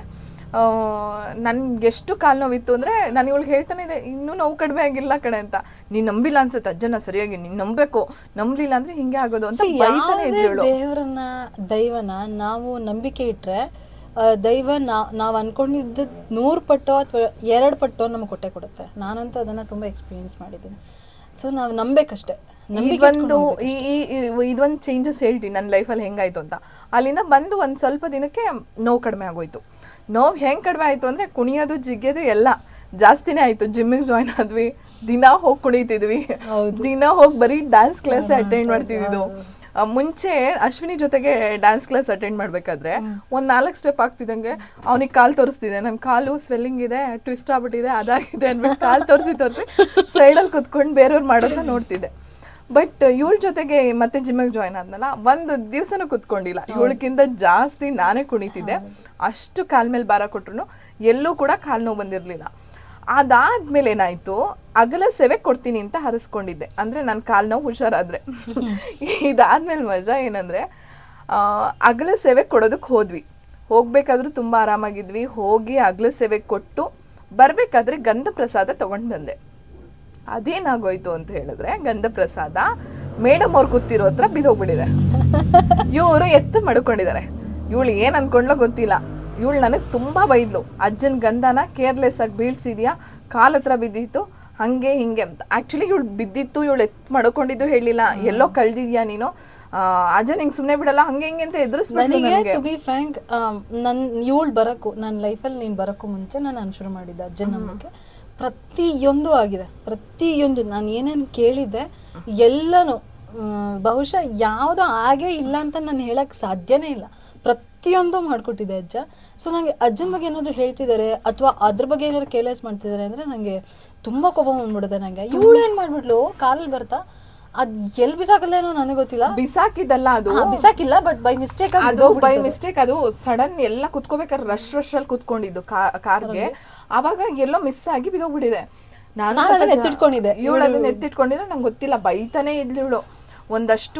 ನನ್ಗೆ ಎಷ್ಟು ಕಾಲು ನೋವಿತ್ತು ಅಂದ್ರೆ, ನಾನು ಇವಳಿಗೆ ಹೇಳ್ತಾನೆ ಇದೆ, ಇನ್ನೂ ನೋವು ಕಡಿಮೆ ಆಗಿಲ್ಲ ಕಣೆ ಅಂತ. ನೀನ್ ನಂಬಿಲ್ಲ ಅನ್ಸುತ್ತೆ ಅಜ್ಜನ ಸರಿಯಾಗಿ, ನೀನ್ ನಂಬಬೇಕು, ನಂಬಲಿಲ್ಲ ಅಂದ್ರೆ ಹಿಂಗೆ ಆಗೋದು ಅಂತ ಬೈತಾನೆ ಇದ್ಳು. ದೈವನ ನಾವು ನಂಬಿಕೆ ಇಟ್ರೆ ದೈವ ನಾವು ಅನ್ಕೊಂಡಿದ್ದ 100 ಪಟ್ಟು ಅಥವಾ 2 ಪಟ್ಟು ನಮಗೆ ಕೊಡುತ್ತೆ. ನಾನಂತೂ ಅದನ್ನ ತುಂಬಾ ಎಕ್ಸ್ಪೀರಿಯನ್ಸ್ ಮಾಡಿದ್ದೀನಿ. ಸೊ ನಾವು ನಂಬೇಕಷ್ಟೇ. ಇದೊಂದು ಚೇಂಜಸ್ ಹೇಳ್ತೀನಿ ನನ್ನ ಲೈಫಲ್ಲಿ ಹೆಂಗಾಯ್ತು ಅಂತ. ಅಲ್ಲಿಂದ ಬಂದು ಒಂದ್ ಸ್ವಲ್ಪ ದಿನಕ್ಕೆ ನೋವು ಕಡಿಮೆ ಆಗೋಯ್ತು. ನೋವು ಹೆಂಗ್ ಕಡಿಮೆ ಆಯ್ತು ಅಂದ್ರೆ, ಕುಣಿಯೋದು ಜಿಗ್ಗೋದು ಎಲ್ಲ ಜಾಸ್ತಿನೇ ಆಯ್ತು. ಜಿಮ್ಮಿಗೆ ಜಾಯ್ನ್ ಆದ್ವಿ, ದಿನ ಹೋಗಿ ಕುಣಿತಿದ್ವಿ, ದಿನ ಹೋಗಿ ಬರೀ ಡ್ಯಾನ್ಸ್ ಕ್ಲಾಸ್ ಅಟೆಂಡ್ ಮಾಡ್ತಿದ್ದು. ಮುಂಚೆ ಅಶ್ವಿನಿ ಜೊತೆಗೆ ಡ್ಯಾನ್ಸ್ ಕ್ಲಾಸ್ ಅಟೆಂಡ್ ಮಾಡ್ಬೇಕಾದ್ರೆ ಒಂದ್ 4 ಸ್ಟೆಪ್ ಆಗ್ತಿದಂಗೆ ಅವನಿಗೆ ಕಾಲ್ ತೋರಿಸ್ತಿದೆ, ನನ್ ಕಾಲು ಸ್ವೆಲ್ಲಿಂಗ್ ಇದೆ, ಟ್ವಿಸ್ಟ್ ಆಗ್ಬಿಟ್ಟಿದೆ, ಅದಾಗಿದೆ ಅನ್ಬಿಟ್ಟು ಕಾಲ್ ತೋರಿಸಿ ಸೈಡಲ್ಲಿ ಕುತ್ಕೊಂಡು ಬೇರೆಯವ್ರು ಮಾಡೋದನ್ನ ನೋಡ್ತಿದ್ದೆ. ಬಟ್ ಇವಳ ಜೊತೆಗೆ ಮತ್ತೆ ಜಿಮ್ಮಿಗೆ ಜಾಯ್ನ್ ಆದ್ನಲ್ಲ, ಒಂದು ದಿವ್ಸನೂ ಕುತ್ಕೊಂಡಿಲ್ಲ. ಇವಳಕ್ಕಿಂತ ಜಾಸ್ತಿ ನಾನೇ ಕುಣಿತಿದ್ದೆ. ಅಷ್ಟು ಕಾಲ್ ಮೇಲೆ ಭಾರ ಕೊಟ್ರು ಎಲ್ಲೂ ಕೂಡ ಕಾಲ್ ನೋವು ಬಂದಿರ್ಲಿಲ್ಲ. ಅದಾದ್ಮೇಲೆ ಏನಾಯ್ತು, ಅಗಲ ಸೇವೆ ಕೊಡ್ತೀನಿ ಅಂತ ಹರಿಸ್ಕೊಂಡಿದ್ದೆ, ಅಂದ್ರೆ ನನ್ನ ಕಾಲ್ ನೋವು ಹುಷಾರಾದ್ರೆ. ಇದಾದ್ಮೇಲೆ ಮಜಾ ಏನಂದ್ರೆ, ಅಗಲ ಸೇವೆ ಕೊಡೋದಕ್ಕೆ ಹೋದ್ವಿ. ಹೋಗ್ಬೇಕಾದ್ರೂ ತುಂಬಾ ಆರಾಮಾಗಿದ್ವಿ. ಹೋಗಿ ಅಗಲ ಸೇವೆ ಕೊಟ್ಟು ಬರ್ಬೇಕಾದ್ರೆ ಗಂಧ ಪ್ರಸಾದ ತಗೊಂಡ್ ಬಂದೆ. ಅದೇನಾಗೋಯ್ತು ಅಂತ ಹೇಳಿದ್ರೆ, ಗಂಧ ಪ್ರಸಾದ ಮೇಡಮ್ ಅವ್ರು ಕೂತಿರೋ ಹತ್ರ ಬಿದ್ದೋಗ್ಬಿಟ್ಟಿದೆ. ಇವರು ಎತ್ತು ಮಡ್ಕೊಂಡಿದ್ದಾರೆ. ಇವಳು ಏನ್ ಅನ್ಕೊಂಡ್ಲೋ ಗೊತ್ತಿಲ್ಲ, ಇವಳು ನನಗೆ ತುಂಬಾ ಬೈದ್ಲು. ಅಜ್ಜನ್ ಗಂಧನ ಕೇರ್ಲೆಸ್ ಆಗಿ ಬೀಳ್ಸಿದ್ಯಾ, ಕಾಲ್ ಹತ್ರ ಬಿದ್ದಿತ್ತು, ಹಂಗೆ ಹಿಂಗೆ ಅಂತ. ಆಕ್ಚುಲಿ ಇವಳು ಬಿದ್ದಿತ್ತು, ಇವಳು ಎತ್ತು ಮಡ್ಕೊಂಡಿದ್ದು ಹೇಳಿಲ್ಲ, ಎಲ್ಲೋ ಕಳ್ದಿದ್ಯಾ ನೀನು, ಅಜ್ಜನ್ ಹಿಂಗ್ ಸುಮ್ನೆ ಬಿಡಲ್ಲ, ಹಂಗೆ ಹಿಂಗೆ ಅಂತ ಎದುರಿಸ್ಬಿಟ್ಟು. ಟು ಬಿ ಫ್ರಾಂಕ್, ಇವಳು ಬರಕ್ಕೂ ನನ್ನ ಲೈಫಲ್ಲಿ ನೀನ್ ಬರಕ್ಕೂ ಮುಂಚೆ ನಾನು ಶುರು ಮಾಡಿದ್ದೆ ಅಜ್ಜನ ನಂಬಿಕೆ. ಪ್ರತಿಯೊಂದು ಆಗಿದೆ, ಪ್ರತಿಯೊಂದು ನಾನು ಏನೇನು ಕೇಳಿದ್ದೆ ಎಲ್ಲನೂ ಬಹುಶಃ ಯಾವುದು ಆಗೇ ಇಲ್ಲ ಅಂತ ನಾನು ಹೇಳಕ್ ಸಾಧ್ಯನೇ ಇಲ್ಲ. ಪ್ರತಿಯೊಂದು ಮಾಡ್ಕೊಟ್ಟಿದೆ ಅಜ್ಜ. ಸೊ ನಂಗೆ ಅಜ್ಜನ ಬಗ್ಗೆ ಏನಾದ್ರು ಹೇಳ್ತಿದ್ದಾರೆ ಅಥವಾ ಅದ್ರ ಬಗ್ಗೆ ಏನಾದ್ರು ಕೇರ್ಲೆಸ್ ಮಾಡ್ತಿದ್ದಾರೆ ಅಂದ್ರೆ ನಂಗೆ ತುಂಬಾ ಕೋಪ ಬಂದ್ಬಿಡುತ್ತೆ. ನಂಗೆ ಇವಳು ಏನ್ ಮಾಡ್ಬಿಟ್ಲು, ಕಾಲಲ್ಲಿ ಬರ್ತಾ ಅದ್ ಎಲ್ ಬಿಸಾಕಲ್ಲೇನೋ ನನಗೆ ಗೊತ್ತಿಲ್ಲ. ಬಿಸಾಕಿದಲ್ಲ, ಅದು ಬಿಸಾಕಿಲ್ಲ, ಬಟ್ ಬೈ ಮಿಸ್ಟೇಕ್ ಅದು ಸಡನ್ ಎಲ್ಲ ಕುತ್ಕೋಬೇಕಾದ್ರೆ ರಶ್ ಅಲ್ಲಿ ಕುತ್ಕೊಂಡಿದ್ದು ಕಾರ್ಗೆ. ಅವಾಗ ಎಲ್ಲೋ ಮಿಸ್ ಆಗಿ ಬಿದೋಗ್ಬಿಟ್ಟಿದೆ. ನಾನು ಎತ್ತಿಟ್ಕೊಂಡಿದ್ದೆ, ಇವಳು ಅದನ್ನ ಎತ್ತಿಟ್ಕೊಂಡಿದ್ರೆ ನಂಗೆ ಗೊತ್ತಿಲ್ಲ. ಬೈತಾನೆ ಇದ್ಲು ಇವಳು.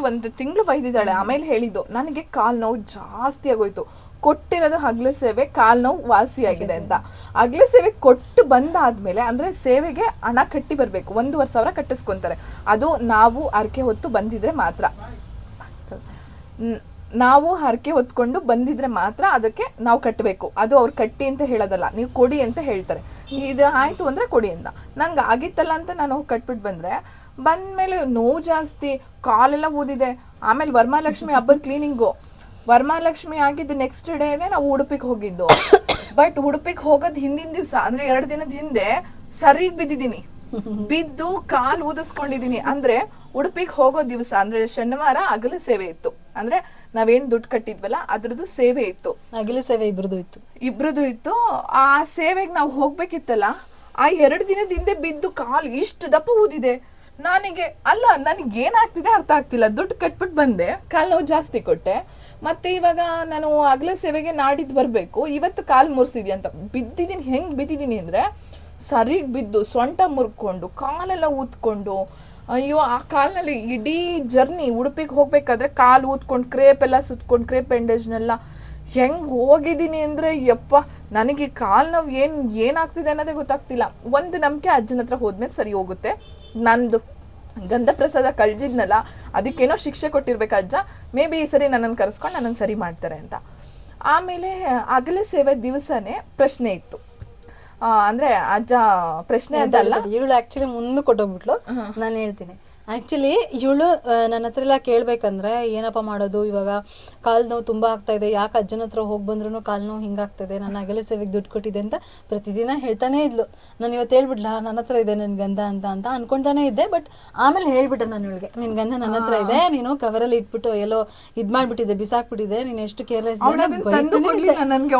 ಒಂದು ತಿಂಗಳು ಬೈದಿದ್ದಾಳೆ. ಆಮೇಲೆ ಹೇಳಿದ್ದು, ನನಗೆ ಕಾಲ್ ನೋವು ಜಾಸ್ತಿ ಆಗೋಯ್ತು, ಕೊಟ್ಟಿರೋದು ಹಗ್ಲ ಸೇವೆ, ಕಾಲ್ ನೋವು ವಾಸಿ ಆಗಿದೆ ಅಂತ. ಹಗ್ಲ ಸೇವೆ ಕೊಟ್ಟು ಬಂದಾದ್ಮೇಲೆ, ಅಂದ್ರೆ ಸೇವೆಗೆ ಹಣ ಕಟ್ಟಿ ಬರ್ಬೇಕು, 1,500 ಕಟ್ಟಿಸ್ಕೊಂತಾರೆ. ಅದು ನಾವು ಹರಕೆ ಹೊತ್ತು ಬಂದಿದ್ರೆ ಮಾತ್ರ, ನಾವು ಹರಕೆ ಹೊತ್ಕೊಂಡು ಬಂದಿದ್ರೆ ಮಾತ್ರ ಅದಕ್ಕೆ ನಾವು ಕಟ್ಟಬೇಕು. ಅದು ಅವ್ರು ಕಟ್ಟಿ ಅಂತ ಹೇಳೋದಲ್ಲ, ನೀವು ಕೊಡಿ ಅಂತ ಹೇಳ್ತಾರೆ. ಇದು ಆಯ್ತು ಅಂದ್ರೆ ಕೊಡಿ ಅಂತ. ನಂಗೆ ಆಗಿತ್ತಲ್ಲ ಅಂತ ನಾನು ಕಟ್ಬಿಟ್ಟು ಬಂದ್ಮೇಲೆ ನೋವು ಜಾಸ್ತಿ, ಕಾಲೆಲ್ಲ ಊದಿದೆ. ಆಮೇಲೆ ವರಮಹಾಲಕ್ಷ್ಮಿ ಹಬ್ಬದ ಕ್ಲೀನಿಂಗು, ವರಮಹಾಲಕ್ಷ್ಮಿ ಆಗಿದ್ದು ನೆಕ್ಸ್ಟ್ ಡೇನೆ ನಾವು ಉಡುಪಿಗೆ ಹೋಗಿದ್ದು. ಬಟ್ ಉಡುಪಿಗೆ ಹೋಗೋದ್ ಹಿಂದಿನ ದಿವ್ಸ, ಅಂದ್ರೆ 2 ದಿನದ ಹಿಂದೆ ಸರಿಗ್ ಬಿದ್ದಿದ್ದೀನಿ. ಬಿದ್ದು ಕಾಲ್ ಊದಿಸ್ಕೊಂಡಿದೀನಿ. ಅಂದ್ರೆ ಉಡುಪಿಗೆ ಹೋಗೋ ದಿವಸ ಅಂದ್ರೆ ಶನಿವಾರ ಅಗಲ ಸೇವೆ ಇತ್ತು. ಅಂದ್ರೆ ನಾವೇನ್ ದುಡ್ಡು ಕಟ್ಟಿದ್ವಲ್ಲ ಅದ್ರದ್ದು ಸೇವೆ ಇತ್ತು. ಅಗಲ ಸೇವೆ ಇಬ್ರದ್ದು ಇತ್ತು. ಆ ಸೇವೆಗೆ ನಾವು ಹೋಗ್ಬೇಕಿತ್ತಲ್ಲ, ಆ 2 ದಿನದ ಹಿಂದೆ ಬಿದ್ದು ಕಾಲ್ ಇಷ್ಟು ದಪ್ಪ ಊದಿದೆ. ನನಗೆ ಏನಾಗ್ತಿದೆ ಅರ್ಥ ಆಗ್ತಿಲ್ಲ. ದುಡ್ಡು ಕಟ್ಬಿಟ್ಟು ಬಂದೆ, ಕಾಲ್ ನೋವು ಜಾಸ್ತಿ ಕೊಟ್ಟೆ. ಮತ್ತೆ ಇವಾಗ ನಾನು ಅಗಲ ಸೇವೆಗೆ ನಾಡಿದ್ದು ಬರ್ಬೇಕು, ಇವತ್ತು ಕಾಲ್ ಮುರ್ಸಿದ್ಯಾ ಅಂತ ಬಿದ್ದಿದ್ದೀನಿ. ಹೆಂಗ್ ಬಿದ್ದಿದ್ದೀನಿ ಅಂದ್ರೆ, ಸರಿಗ್ ಬಿದ್ದು ಸೊಂಟ ಮುರ್ಕೊಂಡು ಕಾಲೆಲ್ಲ ಊದ್ಕೊಂಡು, ಅಯ್ಯೋ ಆ ಕಾಲ್ನಲ್ಲಿ ಇಡೀ ಜರ್ನಿ ಉಡುಪಿಗೆ ಹೋಗ್ಬೇಕಾದ್ರೆ ಕಾಲು ಊದ್ಕೊಂಡು ಕ್ರೇಪ್ ಎಲ್ಲ ಸುತ್ಕೊಂಡು, ಕ್ರೇಪ್ ಬ್ಯಾಂಡೇಜ್ನೆಲ್ಲ ಹೆಂಗ್ ಹೋಗಿದ್ದೀನಿ ಅಂದ್ರೆ, ಯಪ್ಪ ನನಗೆ ಕಾಲ್ ನೋವು ಏನಾಗ್ತಿದೆ ಅನ್ನೋದೇ ಗೊತ್ತಾಗ್ತಿಲ್ಲ. ಒಂದು ನಂಬಿಕೆ, ಅಜ್ಜನ ಹತ್ರ ಹೋದ್ಮೇಲೆ ಸರಿ ಹೋಗುತ್ತೆ. ನಂದು ಗಂಧ ಪ್ರಸಾದ ಕಳ್ದಿದ್ನಲ್ಲ, ಅದಕ್ಕೇನೋ ಶಿಕ್ಷೆ ಕೊಟ್ಟಿರ್ಬೇಕು ಅಜ್ಜ. ಮೇ ಬಿ ಈ ಸರಿ ನನ್ನನ್ನು ಕರೆಸ್ಕೊಂಡು ನನ್ನನ್ನು ಸರಿ ಮಾಡ್ತಾರೆ ಅಂತ. ಆಮೇಲೆ ಅಗಲ ಸೇವೆ ದಿವಸನೇ ಪ್ರಶ್ನೆ ಇತ್ತು. ಅಂದ್ರೆ ಅಜ್ಜ ಪ್ರಶ್ನೆ ಅಂತಲ್ಲ, ಇವಳು ಆಕ್ಚುಲಿ ಮುಂದೆ ಕೊಟ್ಟೋಗ್ಬಿಟ್ಲು. ನಾನು ಹೇಳ್ತೀನಿ, ಆಕ್ಚುಲಿ ಇವಳು ನನ್ನ ಹತ್ರ ಎಲ್ಲ ಕೇಳ್ಬೇಕಂದ್ರೆ ಏನಪ್ಪ ಮಾಡೋದು, ಇವಾಗ ಕಾಲು ನೋವು ತುಂಬಾ ಆಗ್ತಾ ಇದೆ, ಯಾಕೆ ಅಜ್ಜನ ಹತ್ರ ಹೋಗಿ ಬಂದ್ರು ಕಾಲು ನೋವು ಹಿಂಗಾಗ್ತದೆ, ನಾನು ಅಗಲ ಸೇವೆಗೆ ದುಡ್ಡು ಕೊಟ್ಟಿದ್ದೆ ಅಂತ ಪ್ರತಿದಿನ ಹೇಳ್ತಾನೆ ಇದ್ಲು. ನಾನು ಇವತ್ತು ಹೇಳ್ಬಿಡ್ಲಾ ನನ್ನ ಹತ್ರ ಇದೆ ನನ್ ಗಂಧ ಅಂತ ಅನ್ಕೊಂತಾನೆ ಇದ್ದೆ. ಬಟ್ ಆಮೇಲೆ ಹೇಳ್ಬಿಟ್ಟೆ ನಾನು ಇವಳಿಗೆ, ನಿನ್ ಗಂಧ ನನ್ನ ಹತ್ರ ಇದೆ, ನೀನು ಕವರಲ್ಲಿ ಇಟ್ಬಿಟ್ಟು ಎಲ್ಲೋ ಇದ್ ಮಾಡ್ಬಿಟ್ಟಿದೆ, ಬಿಸಾಕ್ಬಿಟ್ಟಿದೆ, ನೀನ್ ಎಷ್ಟು ಕೇರ್ಲೆಸ್.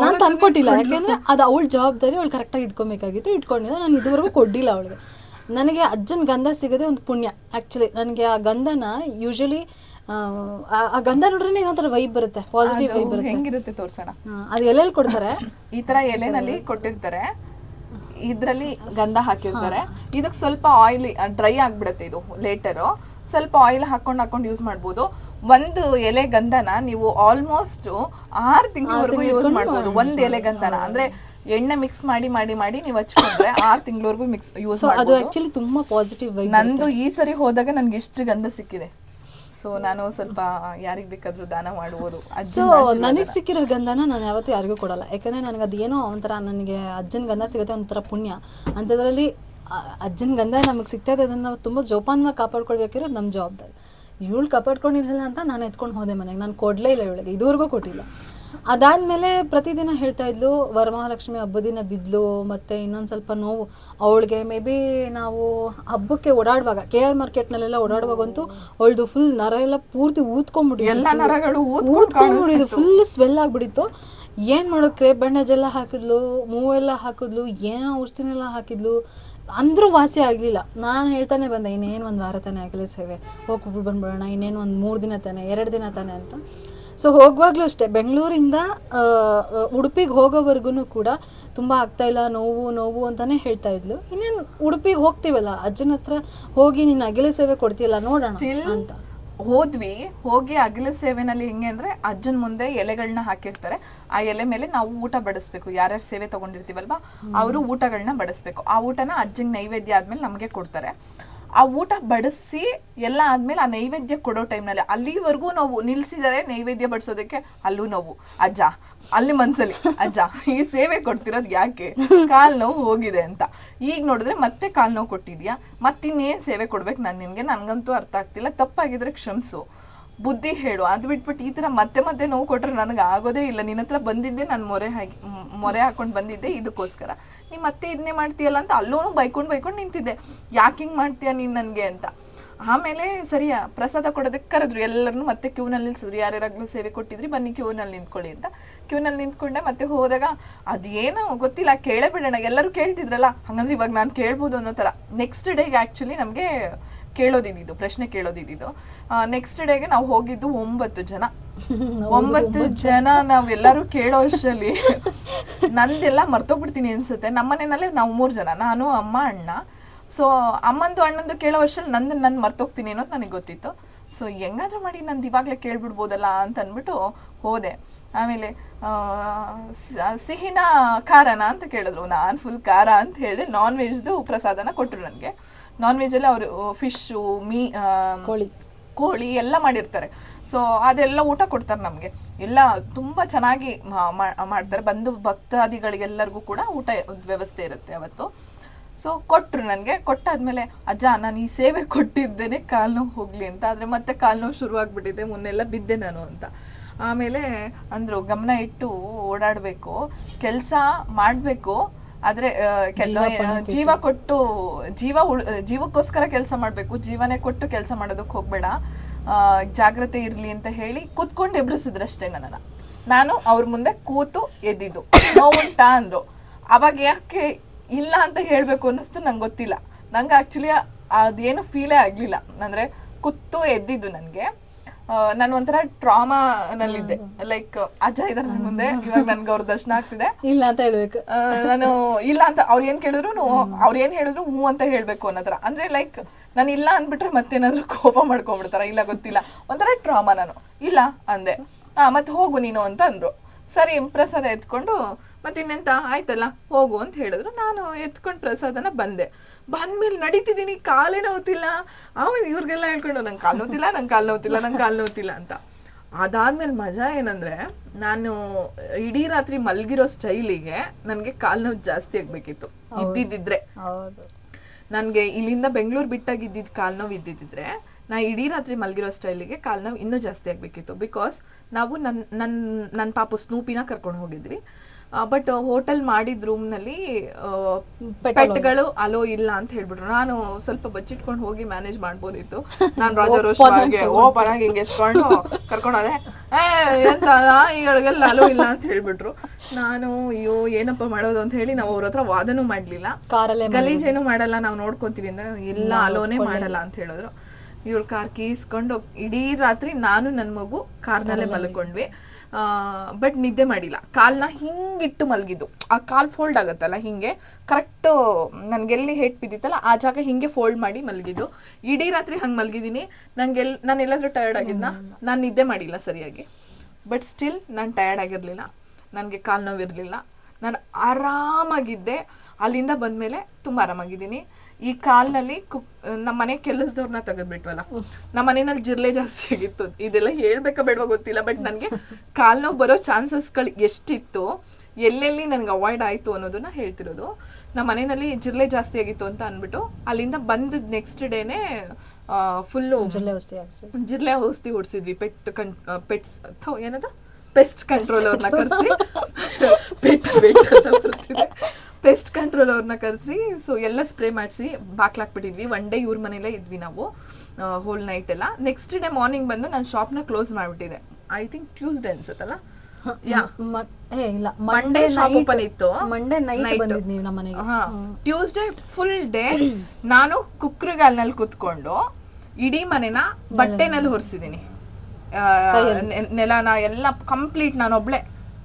ನಾನು ತಂದ್ಕೊಟ್ಟಿಲ್ಲ, ಯಾಕೆಂದ್ರೆ ಅದು ಅವಳ ಜವಾಬ್ದಾರಿ, ಅವಳು ಕರೆಕ್ಟಾಗಿ ಇಟ್ಕೊಬೇಕಾಗಿತ್ತು, ಇಟ್ಕೊಂಡಿಲ್ಲ. ನಾನು ಇದುವರೆಗೂ ಕೊಡ್ಲಿಲ್ಲ ಅವಳಿಗೆ. ನನಗೆ ಅಜ್ಜನ ಗಂಧ ಸಿಗದೆ ಒಂದು ಪುಣ್ಯ. ಆಕ್ಚುಲಿ ನನಗೆ ಆ ಗಂಧನ ಯೂಶಲಿ ಆ ಗಂಧ ನೋಡ್ರೆ ಏನೋ ವೈಬ್ ಬರುತ್ತೆ, ಪಾಸಿಟಿವ್ ವೈಬ್ ಬರುತ್ತೆ. ಹೆಂಗಿರುತ್ತೆ ತೋರ್ಸೋಣ. ಅದು ಎಲ್ಲೆಲ್ಲಿ ಕೊಡ್ತಾರೆ, ಈ ತರ ಎಲೆನಲ್ಲಿ ಕೊಟ್ಟಿರ್ತಾರೆ. ಇದ್ರಲ್ಲಿ ಗಂಧ ಹಾಕಿರ್ತಾರೆ. ಇದಕ್ಕೆ ಸ್ವಲ್ಪ ಆಯಿಲ್ ಡ್ರೈ ಆಗ್ಬಿಡುತ್ತೆ, ಇದು ಲೇಟರು. ಸ್ವಲ್ಪ ಆಯಿಲ್ ಹಾಕೊಂಡು ಯೂಸ್ ಮಾಡ್ಬೋದು. ಒಂದು ಎಲೆ ಗಂಧನ ನೀವು ಆಲ್ಮೋಸ್ಟ್ 6 ತಿಂಗಳವರೆಗೂ ಯೂಸ್ ಮಾಡ್ಬೋದು. ಒಂದು ಎಲೆ ಗಂಧನ ಅಂದ್ರೆ ಎಣ್ಣೆ ಮಿಕ್ಸ್ ಮಾಡಿ ಮಾಡಿ ಮಾಡಿ ನೀವು ಹಚ್ಕೊಂಡ್ರೆ 6 ತಿಂಗಳವರೆಗೂ ಯೂಸ್ ಸೊ ಅದು ಆಕ್ಚುಲಿ ತುಂಬಾ ಪಾಸಿಟಿವ್ ವೈಬ್. ನಂದು ಈ ಸರಿ ಹೋದಾಗ ನನ್ಗೆ ಇಷ್ಟು ಗಂಧ ಸಿಕ್ಕಿದೆ. ಸೊ ನಾನು ಸ್ವಲ್ಪ ಯಾರಿಗ್ ಬೇಕಾದ್ರೂ ದಾನ ಮಾಡುವುದು. ಸೊ ನನಗೆ ಸಿಕ್ಕಿರೋ ಗಂಧನ ನಾನು ಯಾವತ್ತೂ ಯಾರಿಗೂ ಕೊಡಲ್ಲ, ಯಾಕಂದ್ರೆ ನನಗೆ ಅದೇನೋ ಒಂಥರ, ನನಗೆ ಅಜ್ಜನ ಗಂಧ ಸಿಗುತ್ತೆ ಒಂಥರ ಪುಣ್ಯ ಅಂಥದ್ರಲ್ಲಿ. ಅಜ್ಜನ ಗಂಧ ನಮಗೆ ಸಿಗ್ತಾ ಇದೆ, ಅದನ್ನು ನಾವು ತುಂಬ ಜೋಪಾನವಾಗಿ ಕಾಪಾಡ್ಕೊಳ್ಬೇಕಿರೋ ನಮ್ಮ ಜವಾಬ್ದಾರಿ. ಇವಳು ಕಾಪಾಡ್ಕೊಂಡಿರಲಿಲ್ಲ ಅಂತ ನಾನು ಎತ್ಕೊಂಡು ಹೋದೆ ಮನೆಗೆ, ನಾನು ಕೊಡಲೇ ಇಲ್ಲ ಇವಳಿಗೆ, ಇದುವರೆಗೂ ಕೊಟ್ಟಿಲ್ಲ. ಅದಾದಮೇಲೆ ಪ್ರತಿದಿನ ಹೇಳ್ತಾ ಇದ್ಲು, ವರಮಹಾಲಕ್ಷ್ಮಿ ಹಬ್ಬದ ದಿನ ಬಿದ್ಲು, ಮತ್ತು ಇನ್ನೊಂದು ಸ್ವಲ್ಪ ನೋವು ಅವಳಿಗೆ. ಮೇ ಬಿ ನಾವು ಹಬ್ಬಕ್ಕೆ ಓಡಾಡುವಾಗ KR ಮಾರ್ಕೆಟ್ನಲ್ಲೆಲ್ಲ ಓಡಾಡುವಾಗಂತೂ ಅವಳದು ಫುಲ್ ನರ ಎಲ್ಲ ಪೂರ್ತಿ ಊದ್ಕೊಂಡ್ಬಿಟ್ಟಿದ್ದು, ಎಲ್ಲ ನರಗಳು ಊದ್ಕೊಂಡ್ಬಿಟ್ಟಿದ್ದು, ಫುಲ್ ಸ್ವೆಲ್ ಆಗಿಬಿಟ್ಟಿತ್ತು. ಏನು ಮಾಡೋದು, ಕ್ರೇಪ್ ಬ್ಯಾಂಡೇಜ್ ಎಲ್ಲ ಹಾಕಿದ್ಲು, ಮೂವೆಲ್ಲ ಹಾಕಿದ್ಲು, ಏನೋ ಔಷಧಿನೆಲ್ಲ ಹಾಕಿದ್ಲು, ಅಂದರೂ ವಾಸಿ ಆಗಲಿಲ್ಲ. ನಾನು ಹೇಳ್ತಾನೆ ಬಂದೆ, ಇನ್ನೇನು ಒಂದು ವಾರ ತಾನೇ ಆಗಲೇ ಸೇವೆ, ಹೋಗ್ಬಿಟ್ಟು ಬಂದ್ಬಿಡೋಣ, ಇನ್ನೇನು ಒಂದು 3 ದಿನ ತಾನೆ, 2 ದಿನ ತಾನೆ ಅಂತ. ಸೊ ಹೋಗುವಾಗಲೂ ಅಷ್ಟೇ, ಬೆಂಗಳೂರಿಂದ ಉಡುಪಿಗೆ ಹೋಗೋವರೆಗೂ ಕೂಡ ತುಂಬ ಆಗ್ತಾಯಿಲ್ಲ, ನೋವು ನೋವು ಅಂತಲೇ ಹೇಳ್ತಾ ಇದ್ಲು. ಇನ್ನೇನು ಉಡುಪಿಗೆ ಹೋಗ್ತೀವಲ್ಲ, ಅಜ್ಜನ ಹತ್ರ ಹೋಗಿ ನೀನು ಅಗಿಲೆ ಸೇವೆ ಕೊಡ್ತೀಯಲ್ಲ ನೋಡೋಣ ಅಂತ ಹೋದ್ವಿ. ಹೋಗಿ ಅಗಿಲ ಸೇವೆನಲ್ಲಿ ಹೆಂಗೆ ಅಂದ್ರೆ ಅಜ್ಜನ ಮುಂದೆ ಎಲೆಗಳನ್ನ ಹಾಕಿರ್ತಾರೆ. ಆ ಎಲೆ ಮೇಲೆ ನಾವು ಊಟ ಬಡಿಸ್ಬೇಕು. ಯಾರ್ಯಾರು ಸೇವೆ ತಗೊಂಡಿರ್ತೀವಲ್ವಾ ಅವರು ಊಟಗಳನ್ನ ಬಡಿಸ್ಬೇಕು. ಆ ಊಟನ ಅಜ್ಜಂಗೆ ನೈವೇದ್ಯ ಆದ್ಮೇಲೆ ನಮಗೆ ಕೊಡ್ತಾರೆ. ಆ ಊಟ ಬಡಿಸಿ ಎಲ್ಲ ಆದ್ಮೇಲೆ ಆ ನೈವೇದ್ಯ ಕೊಡೋ ಟೈಮ್ನಲ್ಲಿ ಅಲ್ಲಿವರೆಗೂ ನಾವು ನಿಲ್ಸಿದರೆ ನೈವೇದ್ಯ ಬಡಿಸೋದಕ್ಕೆ ಅಲ್ಲೂ ನೋವು. ಅಜ್ಜ ಅಲ್ಲಿ ಮನ್ಸಲ್ಲಿ, ಅಜ್ಜ ಈ ಸೇವೆ ಕೊಡ್ತಿರೋದು ಯಾಕೆ, ಕಾಲ್ ನೋವು ಹೋಗಿದೆ ಅಂತ. ಈಗ ನೋಡಿದ್ರೆ ಮತ್ತೆ ಕಾಲ್ ನೋವು ಕೊಟ್ಟಿದ್ಯಾ, ಮತ್ತಿನ್ನೇನು ಸೇವೆ ಕೊಡ್ಬೇಕು ನಾನು ನಿನ್ಗೆ, ನನ್ಗಂತೂ ಅರ್ಥ ಆಗ್ತಿಲ್ಲ, ತಪ್ಪಾಗಿದ್ರೆ ಕ್ಷಮಿಸು, ಬುದ್ಧಿ ಹೇಳು. ಅದು ಬಿಟ್ಬಿಟ್ಟು ಈ ಥರ ಮತ್ತೆ ಮತ್ತೆ ನೋವು ಕೊಟ್ರೆ ನನಗೆ ಆಗೋದೇ ಇಲ್ಲ. ನಿನ್ನ ಹತ್ರ ಬಂದಿದ್ದೆ ನಾನು ಮೊರೆ ಹಾಕೊಂಡು ಬಂದಿದ್ದೆ ಇದಕ್ಕೋಸ್ಕರ, ನೀ ಮತ್ತೆ ಇದನ್ನೇ ಮಾಡ್ತೀಯಲ್ಲ ಅಂತ ಅಲ್ಲೂ ಬೈಕೊಂಡು ನಿಂತಿದ್ದೆ. ಯಾಕೆ ಹಿಂಗೆ ಮಾಡ್ತೀಯ ನೀನು ನನಗೆ ಅಂತ. ಆಮೇಲೆ ಸರಿಯಾ ಪ್ರಸಾದ ಕೊಡೋದಕ್ಕೆ ಕರೆದ್ರು, ಎಲ್ಲರನ್ನೂ ಮತ್ತೆ ಕ್ಯೂನಲ್ಲಿ ನಿಲ್ಸಿದ್ರು. ಯಾರ್ಯಾರಾಗ್ಲೂ ಸೇವೆ ಕೊಟ್ಟಿದ್ರಿ ಬನ್ನಿ ಕ್ಯೂನಲ್ಲಿ ನಿಂತ್ಕೊಳ್ಳಿ ಅಂತ. ಕ್ಯೂನಲ್ಲಿ ನಿಂತ್ಕೊಂಡೆ. ಮತ್ತೆ ಹೋದಾಗ ಅದೇನೋ ಗೊತ್ತಿಲ್ಲ, ಕೇಳೇ ಬಿಡೋಣ, ಎಲ್ಲರೂ ಕೇಳ್ತಿದ್ರಲ್ಲ, ಹಂಗಂದ್ರೆ ಇವಾಗ ನಾನು ಕೇಳ್ಬೋದು ಅನ್ನೋ ಥರ. ನೆಕ್ಸ್ಟ್ ಡೇಗೆ ಆ್ಯಕ್ಚುಲಿ ನಮಗೆ ಕೇಳೋದಿದ್ದು, ಪ್ರಶ್ನೆ ಕೇಳೋದಿದ್ದು. ನೆಕ್ಸ್ಟ್ ಡೇಗೆ ನಾವು ಹೋಗಿದ್ದು 9 ಜನ. 9 ಜನ ನಾವೆಲ್ಲರೂ ಕೇಳೋ ಅಷ್ಟರಲ್ಲಿ ನಂದೆಲ್ಲ ಮರ್ತೋಗ್ಬಿಡ್ತೀನಿ ಅನ್ಸುತ್ತೆ. ನಮ್ಮನೇನಲ್ಲೇ ನಾವು 3 ಜನ, ನಾನು ಅಮ್ಮ ಅಣ್ಣ. ಸೊ ಅಮ್ಮಂದು ಅಣ್ಣಂದು ಕೇಳೋ ಅಷ್ಟರಲ್ಲಿ ನಾನು ಮರ್ತೋಗ್ತೀನಿ ಅನ್ನೋದು ನನಗೆ ಗೊತ್ತಿತ್ತು. ಸೊ ಹೆಂಗಾದ್ರೂ ಮಾಡಿ ನಂದು ಇವಾಗಲೇ ಕೇಳ್ಬಿಡ್ಬೋದಲ್ಲ ಅಂತ ಅಂದ್ಬಿಟ್ಟು ಹೋದೆ. ಆಮೇಲೆ ಸಿಹಿನ ಖಾರನ ಅಂತ ಕೇಳಿದ್ರು. ನಾನು ಫುಲ್ ಖಾರ ಅಂತ ಹೇಳಿದೆ. ನಾನ್ ವೆಜ್ದು ಪ್ರಸಾದನ ಕೊಟ್ಟರು ನನಗೆ. ನಾನ್ ವೆಜ್ಜಲ್ಲಿ ಅವರು ಫಿಶ್ಶು, ಕೋಳಿ ಎಲ್ಲ ಮಾಡಿರ್ತಾರೆ. ಸೊ ಅದೆಲ್ಲ ಊಟ ಕೊಡ್ತಾರೆ ನಮಗೆ. ಎಲ್ಲ ತುಂಬ ಚೆನ್ನಾಗಿ ಮಾಡ್ತಾರೆ. ಬಂದು ಭಕ್ತಾದಿಗಳಿಗೆಲ್ಲರಿಗೂ ಕೂಡ ಊಟ ವ್ಯವಸ್ಥೆ ಇರುತ್ತೆ ಅವತ್ತು. ಸೊ ಕೊಟ್ಟರು ನನಗೆ. ಕೊಟ್ಟಾದ್ಮೇಲೆ ಅಜ್ಜ ನಾನು ಈ ಸೇವೆ ಕೊಟ್ಟಿದ್ದೇನೆ ಕಾಲು ನೋವು ಹೋಗಲಿ ಅಂತ. ಆದರೆ ಮತ್ತೆ ಕಾಲು ನೋವು ಶುರುವಾಗ್ಬಿಟ್ಟಿದೆ, ಮುನ್ನೆಲ್ಲ ಬಿದ್ದೆ ನಾನು ಅಂತ. ಆಮೇಲೆ ಅಂದರು ಗಮನ ಇಟ್ಟು ಓಡಾಡಬೇಕು, ಕೆಲಸ ಮಾಡಬೇಕು, ಆದರೆ ಜೀವ ಕೊಟ್ಟು ಜೀವಕ್ಕೋಸ್ಕರ ಕೆಲಸ ಮಾಡಬೇಕು, ಜೀವನೇ ಕೊಟ್ಟು ಕೆಲಸ ಮಾಡೋದಕ್ಕೆ ಹೋಗಬೇಡ, ಜಾಗ್ರತೆ ಇರಲಿ ಅಂತ ಹೇಳಿ ಕೂತ್ಕೊಂಡು ಎಬ್ರಿಸಿದ್ರಷ್ಟೇ ನನ್ನನ್ನು. ನಾನು ಅವ್ರ ಮುಂದೆ ಕೂತು ಎದ್ದಿದ್ದು. ನೋವುಂಟಾ ಅಂದರು. ಅವಾಗ ಯಾಕೆ ಇಲ್ಲ ಅಂತ ಹೇಳಬೇಕು ಅನ್ನಿಸ್ತು ನಂಗೆ ಗೊತ್ತಿಲ್ಲ. ನಂಗೆ ಆ್ಯಕ್ಚುಲಿ ಅದೇನು ಫೀಲೇ ಆಗಲಿಲ್ಲ. ಅಂದರೆ ಕೂತು ಎದ್ದಿದ್ದು ನನಗೆ. ನಾನು ಒಂಥರ ಟ್ರಾಮಾನಲ್ಲಿದ್ದೆ. ಲೈಕ್ ಅಜ್ಜ ಇದಾರೆ ನನ್ನ ಮುಂದೆ, ಇವಾಗ ನನ್ಗೆ ಅವ್ರ ದರ್ಶನ ಆಗ್ತಿದೆ, ಇಲ್ಲ ಅಂತ ಹೇಳ್ಬೇಕು. ನಾನು ಇಲ್ಲ ಅಂತ ಅವ್ರು ಏನ್ ಕೇಳಿದ್ರು ಅವ್ರು ಏನ್ ಹೇಳಿದ್ರು ಹ್ಞೂ ಅಂತ ಹೇಳ್ಬೇಕು ಅನ್ನೋದ್ರ. ಅಂದ್ರೆ ಲೈಕ್ ನಾನು ಇಲ್ಲ ಅಂದ್ಬಿಟ್ರೆ ಮತ್ತೇನಾದ್ರು ಕೋಪ ಮಾಡ್ಕೊಂಡ್ಬಿಡ್ತಾರ, ಇಲ್ಲ ಗೊತ್ತಿಲ್ಲ, ಒಂಥರ ಟ್ರಾಮಾ. ನಾನು ಇಲ್ಲ ಅಂದೆ. ಮತ್ತೆ ಹೋಗು ನೀನು ಅಂತ ಅಂದ್ರು. ಸರಿ ಪ್ರಸಾದ ಎತ್ಕೊಂಡು ಮತ್ತೆ ಇನ್ನೆಂತ ಆಯ್ತಲ್ಲ ಹೋಗು ಅಂತ ಹೇಳಿದ್ರು. ನಾನು ಎತ್ಕೊಂಡು ಪ್ರಸಾದನ ಬಂದ್ಮೇಲೆ ನಡೀತಿದ್ದೀನಿ, ಕಾಲೇ ನೋವುತ್ತಿಲ್ಲ. ಆಮೇಲೆ ಇವ್ರಿಗೆಲ್ಲ ಹೇಳ್ಕೊಂಡು ನಂಗೆ ಕಾಲು ನೋವುತ್ತಿಲ್ಲ ಅಂತ. ಅದಾದ್ಮೇಲೆ ಮಜಾ ಏನಂದ್ರೆ, ನಾನು ಇಡೀ ರಾತ್ರಿ ಮಲ್ಗಿರೋ ಸ್ಟೈಲಿಗೆ ನನಗೆ ಕಾಲು ನೋವು ಜಾಸ್ತಿ ಆಗ್ಬೇಕಿತ್ತು ಇದ್ದಿದ್ರೆ. ನನಗೆ ಇಲ್ಲಿಂದ ಬೆಂಗಳೂರು ಬಿಟ್ಟಾಗಿದ್ದಿದ್ದು ಕಾಲು ನೋವು ಇದ್ದಿದ್ರೆ ನಾ ಇಡೀ ರಾತ್ರಿ ಮಲ್ಗಿರೋ ಸ್ಟೈಲಿಗೆ ಕಾಲು ನೋವು ಇನ್ನೂ ಜಾಸ್ತಿ ಆಗಬೇಕಿತ್ತು. ಬಿಕಾಸ್ ನಾವು ನನ್ನ ಪಾಪು ಸ್ನೂಪಿನ ಕರ್ಕೊಂಡು ಹೋಗಿದ್ವಿ. ಬಟ್ ಹೋಟೆಲ್ ಮಾಡಿದ ರೂಮ್ನಲ್ಲಿ ಪೆಟ್ಗಳು ಅಲೋ ಇಲ್ಲ ಅಂತ ಹೇಳ್ಬಿಟ್ರು. ನಾನು ಸ್ವಲ್ಪ ಬಚ್ಚಿಟ್ಕೊಂಡು ಹೋಗಿ ಮ್ಯಾನೇಜ್ ಮಾಡ್ಬೋದಿತ್ತು. ನಾನು ರಾಜಾರೋಷವಾಗಿ ಓಪನ್ ಹಿಂಗೆ ಎತ್ಕೊಂಡು ಕರ್ಕೊಂಡೋದೆ. ಎಂತ ಈಗಳಿಗೆಲ್ಲ ಅಲೋ ಇಲ್ಲ ಅಂತ ಹೇಳ್ಬಿಟ್ರು. ನಾನು ಅಯ್ಯೋ ಏನಪ್ಪ ಮಾಡೋದು ಅಂತ ಹೇಳಿ ನಾವು ಅವ್ರ ಹತ್ರ ವಾದನೂ ಮಾಡ್ಲಿಲ್ಲ. ಗಲೀಜೇನು ಮಾಡಲ್ಲ, ನಾವು ನೋಡ್ಕೊಂತೀವಿ ಅಂದ್ರೆ ಇಲ್ಲ ಅಲೋನೇ ಮಾಡಲ್ಲ ಅಂತ ಹೇಳಿದ್ರು. ಇವಳು ಕಾರ್ ಕೀಸ್ಕೊಂಡು ಇಡೀ ರಾತ್ರಿ ನಾನು ನನ್ನ ಮಗು ಕಾರ್ನಲ್ಲೇ ಮಲ್ಕೊಂಡ್ವಿ. ಬಟ್ ನಿದ್ದೆ ಮಾಡಿಲ್ಲ. ಕಾಲನ್ನ ಹಿಂಗಿಟ್ಟು ಮಲಗಿದ್ದು, ಆ ಕಾಲ್ ಫೋಲ್ಡ್ ಆಗುತ್ತಲ್ಲ ಹಿಂಗೆ, ಕರೆಕ್ಟು ನನಗೆಲ್ಲಿ ಹೇಟ್ ಬಿದ್ದಿತ್ತಲ್ಲ ಆ ಜಾಗ ಹಿಂಗೆ ಫೋಲ್ಡ್ ಮಾಡಿ ಮಲಗಿದ್ದು. ಇಡೀ ರಾತ್ರಿ ಹಂಗೆ ಮಲಗಿದ್ದೀನಿ. ನಾನು ಎಲ್ಲಾದ್ರೂ ಟಯರ್ಡ್ ಆಗಿದ್ನ? ನಾನು ನಿದ್ದೆ ಮಾಡಿಲ್ಲ ಸರಿಯಾಗಿ, ಬಟ್ ಸ್ಟಿಲ್ ನಾನು ಟಯರ್ಡ್ ಆಗಿರಲಿಲ್ಲ, ನನಗೆ ಕಾಲು ನೋವಿರಲಿಲ್ಲ, ನಾನು ಆರಾಮಾಗಿದ್ದೆ. ಅಲ್ಲಿಂದ ಬಂದಮೇಲೆ ತುಂಬ ಆರಾಮಾಗಿದ್ದೀನಿ. ಈ ಕಾಲ್ನಲ್ಲಿ ನಮ್ಮ ಮನೆ ಕೆಲಸದವ್ರನ್ನ ತೆಗೆದ್ಬಿಟ್ವಲ್ಲ, ನಮ್ಮ ಮನೆಯಲ್ಲಿ ಜಿರ್ಲೆ ಜಾಸ್ತಿ ಆಗಿತ್ತು. ಇದೆಲ್ಲ ಹೇಳ್ಬೇಕಾ ಬೇಡವಾ ಗೊತ್ತಿಲ್ಲ, ಬಟ್ ನನಗೆ ಕಾಲ್ ನೋವು ಬರೋ ಚಾನ್ಸಸ್ಗಳು ಎಷ್ಟಿತ್ತು, ಎಲ್ಲೆಲ್ಲಿ ನನಗೆ ಅವಾಯ್ಡ್ ಆಯಿತು ಅನ್ನೋದನ್ನ ಹೇಳ್ತಿರೋದು. ನಮ್ಮ ಮನೆಯಲ್ಲಿ ಜಿರ್ಲೆ ಜಾಸ್ತಿ ಆಗಿತ್ತು ಅಂತ ಅಂದ್ಬಿಟ್ಟು ಅಲ್ಲಿಂದ ಬಂದ ನೆಕ್ಸ್ಟ್ ಡೇನೆ ಫುಲ್ಲು ಜಿರ್ಲೆ ಔಷಧಿ ಹೊಡ್ಸಿದ್ವಿ. ಪೆಸ್ಟ್ ಕಂಟ್ರೋಲ್ ಅವ್ರನ್ನ ಕರೆಸಿ ಪೆಸ್ಟ್ ಕಂಟ್ರೋಲ್ ಅವ್ರನ್ನ ಕರೆಸಿ ಸೊ ಎಲ್ಲ ಸ್ಪ್ರೇ ಮಾಡಿಸಿ ಬಾಕ್ಲಾಕ್ಬಿಟ್ಟಿದ್ವಿ. ಒನ್ ಡೇ ಇವ್ರ ಮನೇಲೇ ಇದ್ವಿ ನಾವು, ಹೋಲ್ ನೈಟ್ ಎಲ್ಲ. ನೆಕ್ಸ್ಟ್ ಡೇ ಮಾರ್ನಿಂಗ್ ಬಂದು ನಾನು ಶಾಪ್ನ ಕ್ಲೋಸ್ ಮಾಡಿಬಿಟ್ಟಿದೆ. ಐ ಥಿಂಕ್ ಟ್ಯೂಸ್ಡೇ ಅನ್ಸುತ್ತಲ್ಲ, ಮಂಡೇ ಶಾಪ್ ಓಪನ್ ಇತ್ತು, ಮಂಡೇ ನೈಟ್ ಬಂದಿದ್ದು ನೀವು ನಮ್ಮ ಮನೆಗೆ. ಟ್ಯೂಸ್ಡೇ ಫುಲ್ ಡೇ ನಾನು ಕುಕ್ರಗಾಲ್ನಲ್ಲಿ ಕುತ್ಕೊಂಡು ಇಡೀ ಮನೆನ ಬಟ್ಟೆನಲ್ಲಿ ಹೊರಿಸಿದ್ದೀನಿ. ನೆಲನ ಎಲ್ಲ ಕಂಪ್ಲೀಟ್ ನಾನೊಬ್ಳೆ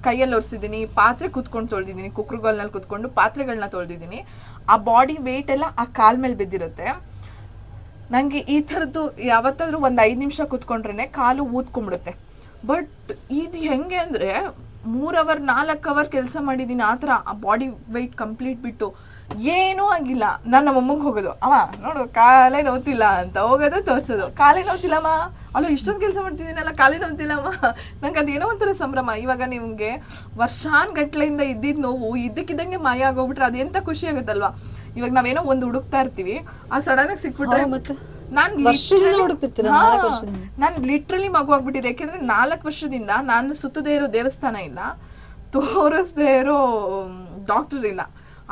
ಕೈಯಲ್ಲಿ ಒರೆಸಿದ್ದೀನಿ. ಪಾತ್ರೆ ಕುತ್ಕೊಂಡು ತೊಳೆದಿದ್ದೀನಿ, ಕುಕ್ರುಗಲ್ನಲ್ಲಿ ಕುತ್ಕೊಂಡು ಪಾತ್ರೆಗಳನ್ನ ತೊಳೆದಿದ್ದೀನಿ. ಆ ಬಾಡಿ ವೆಯ್ಟ್ ಎಲ್ಲ ಆ ಕಾಲ್ ಮೇಲೆ ಬಿದ್ದಿರುತ್ತೆ. ನನಗೆ ಈ ಥರದ್ದು ಯಾವತ್ತಾದ್ರೂ ಒಂದು 5 ನಿಮಿಷ ಕುತ್ಕೊಂಡ್ರೆ ಕಾಲು ಊದ್ಕೊಂಡ್ಬಿಡುತ್ತೆ. ಬಟ್ ಇದು ಹೆಂಗೆ ಅಂದರೆ 3 ಅವರ್ 4 ಅವರ್ ಕೆಲಸ ಮಾಡಿದ್ದೀನಿ ಆ ಥರ. ಆ ಬಾಡಿ ವೆಯ್ಟ್ ಕಂಪ್ಲೀಟ್ ಬಿಟ್ಟು ಏನೂ ಆಗಿಲ್ಲ. ನಾನು ನಮ್ಮಮ್ಮಗೆ ಹೋಗೋದು, ಅವ ನೋಡು ಕಾಲೇ ನೋವ್ತಿಲ್ಲ ಅಂತ ಹೋಗೋದು, ತೋರಿಸೋದು, ಕಾಲೇ ನೋವ್ತಿಲ್ಲಮ್ಮ, ಅಲ್ಲ ಇಷ್ಟೊಂದು ಕೆಲಸ ಮಾಡ್ತಿದ್ದೀನಲ್ಲ ಕಾಲೇ ನೋವ್ತಿಲ್ಲಮ್ಮ. ನಂಗೆ ಅದೇನೋ ಒಂಥರ ಸಂಭ್ರಮ. ಇವಾಗ ನಿಮಗೆ ವರ್ಷಾನ್ಗಟ್ಲೆಯಿಂದ ಇದ್ದಿದ್ದು ನೋವು ಇದ್ದಕ್ಕಿದ್ದಂಗೆ ಮಾಯ ಆಗೋಗ್ಬಿಟ್ರೆ ಅದೆಂತ ಖುಷಿ ಆಗುತ್ತಲ್ವಾ. ಇವಾಗ ನಾವೇನೋ ಒಂದು ಹುಡುಕ್ತಾ ಇರ್ತೀವಿ, ಆ ಸಡನ್ ಆಗಿ ಸಿಕ್ಬಿಟ್ರೆ ನಾನು ಲಿಟ್ರಲಿ ಮಗು ಆಗ್ಬಿಟ್ಟಿದೆ. ಯಾಕೆಂದ್ರೆ 4 ವರ್ಷದಿಂದ ನಾನು ಸುತ್ತದೇ ಇರೋ ದೇವಸ್ಥಾನ ಇಲ್ಲ, ತೋರಿಸದೇ ಇರೋ ಡಾಕ್ಟರ್ ಇಲ್ಲ.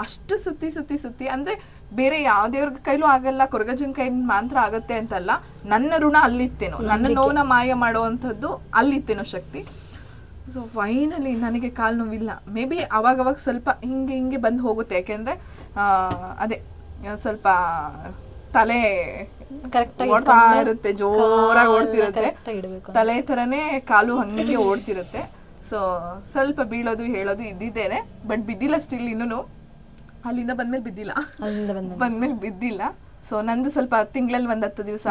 ಅಷ್ಟು ಸುತ್ತಿ ಅಂದ್ರೆ ಬೇರೆ ಯಾವ ದೇವ್ರ ಕೈಲೂ ಆಗಲ್ಲ, ಕೊರಗಜ್ಜನ ಕೈ ಮಾತ್ರ ಆಗತ್ತೆ ಅಂತಲ್ಲ. ನನ್ನ ಋಣ ಅಲ್ಲಿತ್ತೇನೋ, ನನ್ನ ನೋವನ್ನ ಮಾಯ ಮಾಡುವಂಥದ್ದು ಅಲ್ಲಿತ್ತೇನೋ ಶಕ್ತಿ. ಸೊ ಫೈನಲಿ ನನಗೆ ಕಾಲು ನೋವಿಲ್ಲ. ಮೇ ಬಿ ಅವಾಗವಾಗ ಸ್ವಲ್ಪ ಹಿಂಗೆ ಬಂದು ಹೋಗುತ್ತೆ. ಯಾಕೆಂದ್ರೆ ಅದೇ ಸ್ವಲ್ಪ ತಲೆ ಓಡ್ತಾ ಇರುತ್ತೆ, ಜೋರಾಗಿ ಓಡ್ತಿರುತ್ತೆ, ತಲೆ ಥರನೇ ಕಾಲು ಹಂಗೆ ಓಡ್ತಿರುತ್ತೆ. ಸೊ ಸ್ವಲ್ಪ ಬೀಳೋದು ಹೇಳೋದು ಇದ್ದಿದ್ದೇನೆ, ಬಟ್ ಬಿದ್ದಿಲ್ಲ ಸ್ಟಿಲ್. ಇನ್ನೂ ಅಲ್ಲಿಂದ ಬಂದ್ಮೇಲೆ ಬಿದ್ದಿಲ್ಲ. ಸೊ ನಂದು ಸ್ವಲ್ಪ ತಿಂಗಳಲ್ಲಿ 10 ದಿವಸ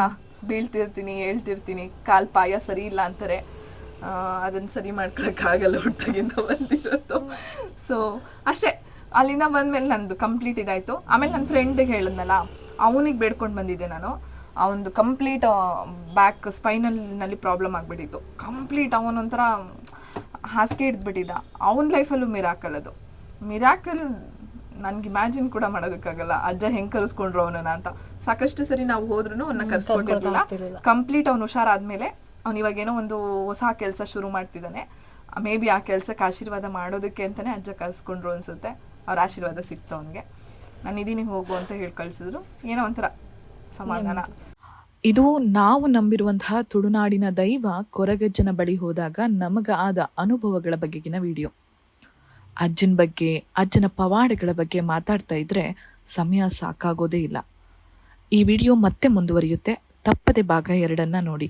ಬೀಳ್ತಿರ್ತೀನಿ, ಹೇಳ್ತಿರ್ತೀನಿ, ಕಾಲ್ ಪಾಯ ಸರಿ ಇಲ್ಲ ಅಂತಾರೆ. ಅದನ್ನ ಸರಿ ಮಾಡ್ಕೊಳಕ್ಕಾಗಲ್ಲ, ಹುಟ್ಟಾಗಿಂದ ಬಂದಿರೋದು. ಸೊ ಅಷ್ಟೇ. ಅಲ್ಲಿಂದ ಬಂದ್ಮೇಲೆ ನಂದು ಕಂಪ್ಲೀಟ್ ಇದಾಯ್ತು. ಆಮೇಲೆ ನನ್ನ ಫ್ರೆಂಡಿಗೆ ಹೇಳಿದ್ನಲ್ಲ, ಅವನಿಗೆ ಬೇಡ್ಕೊಂಡು ಬಂದಿದ್ದೆ ನಾನು. ಅವನದು ಕಂಪ್ಲೀಟ್ ಬ್ಯಾಕ್ ಸ್ಪೈನಲ್ಲಿ ಪ್ರಾಬ್ಲಮ್ ಆಗಿಬಿಟ್ಟಿತ್ತು ಕಂಪ್ಲೀಟ್. ಅವನೊಂಥರ ಹಾಸಿಗೆ ಹಿಡಿದ್ಬಿಟ್ಟಿದ್ದ. ಅವನ ಲೈಫಲ್ಲೂ ಮಿರಾಕಲ್. ಅದು ಮಿರಾಕಲ್ ನನ್ಗೆ ಇಮ್ಯಾಜಿನ್ ಕೂಡ ಮಾಡೋದಕ್ಕಾಗಲ್ಲ. ಅಜ್ಜ ಹೆಂಗ್ ಕರೆಸ್ಕೊಂಡ್ರು ಅವನನ್ನ ಅಂತ. ಸಾಕಷ್ಟು ಸರಿ ನಾವು ಹೋದ್ರು ಅವನ್ನ ಕರ್ಸ್ಕೊಂಡಿರ್ಲಿಲ್ಲ. ಕಂಪ್ಲೀಟ್ ಅವ್ನು ಹುಷಾರಾದ್ಮೇಲೆ ಅವ್ನು ಇವಾಗೇನೋ ಒಂದು ಹೊಸ ಕೆಲಸ ಶುರು ಮಾಡ್ತಿದ್ದಾನೆ. ಮೇ ಬಿ ಆ ಕೆಲಸಕ್ಕೆ ಆಶೀರ್ವಾದ ಮಾಡೋದಕ್ಕೆ ಅಂತಾನೆ ಅಜ್ಜ ಕರ್ಸ್ಕೊಂಡ್ರು ಅನ್ಸುತ್ತೆ. ಅವ್ರ ಆಶೀರ್ವಾದ ಸಿಕ್ತು ಅವನಿಗೆ. ನಾನು ಇದೀನಿ ಹೋಗು ಅಂತ ಹೇಳಿ ಕಳ್ಸಿದ್ರು. ಏನೋ ಒಂಥರ ಸಮಾಧಾನ. ಇದು ನಾವು ನಂಬಿರುವಂತಹ ತುಳುನಾಡಿನ ದೈವ ಕೊರಗಜ್ಜನ ಬಳಿ ಹೋದಾಗ ನಮಗ ಆದ ಅನುಭವಗಳ ಬಗೆಗಿನ ವಿಡಿಯೋ. ಅಜ್ಜನ ಬಗ್ಗೆ, ಅಜ್ಜನ ಪವಾಡಗಳ ಬಗ್ಗೆ ಮಾತಾಡ್ತಾ ಇದ್ರೆ ಸಮಯ ಸಾಕಾಗೋದೇ ಇಲ್ಲ. ಈ ವಿಡಿಯೋ ಮತ್ತೆ ಮುಂದುವರಿಯುತ್ತೆ. ತಪ್ಪದೆ ಭಾಗ 2 ನೋಡಿ.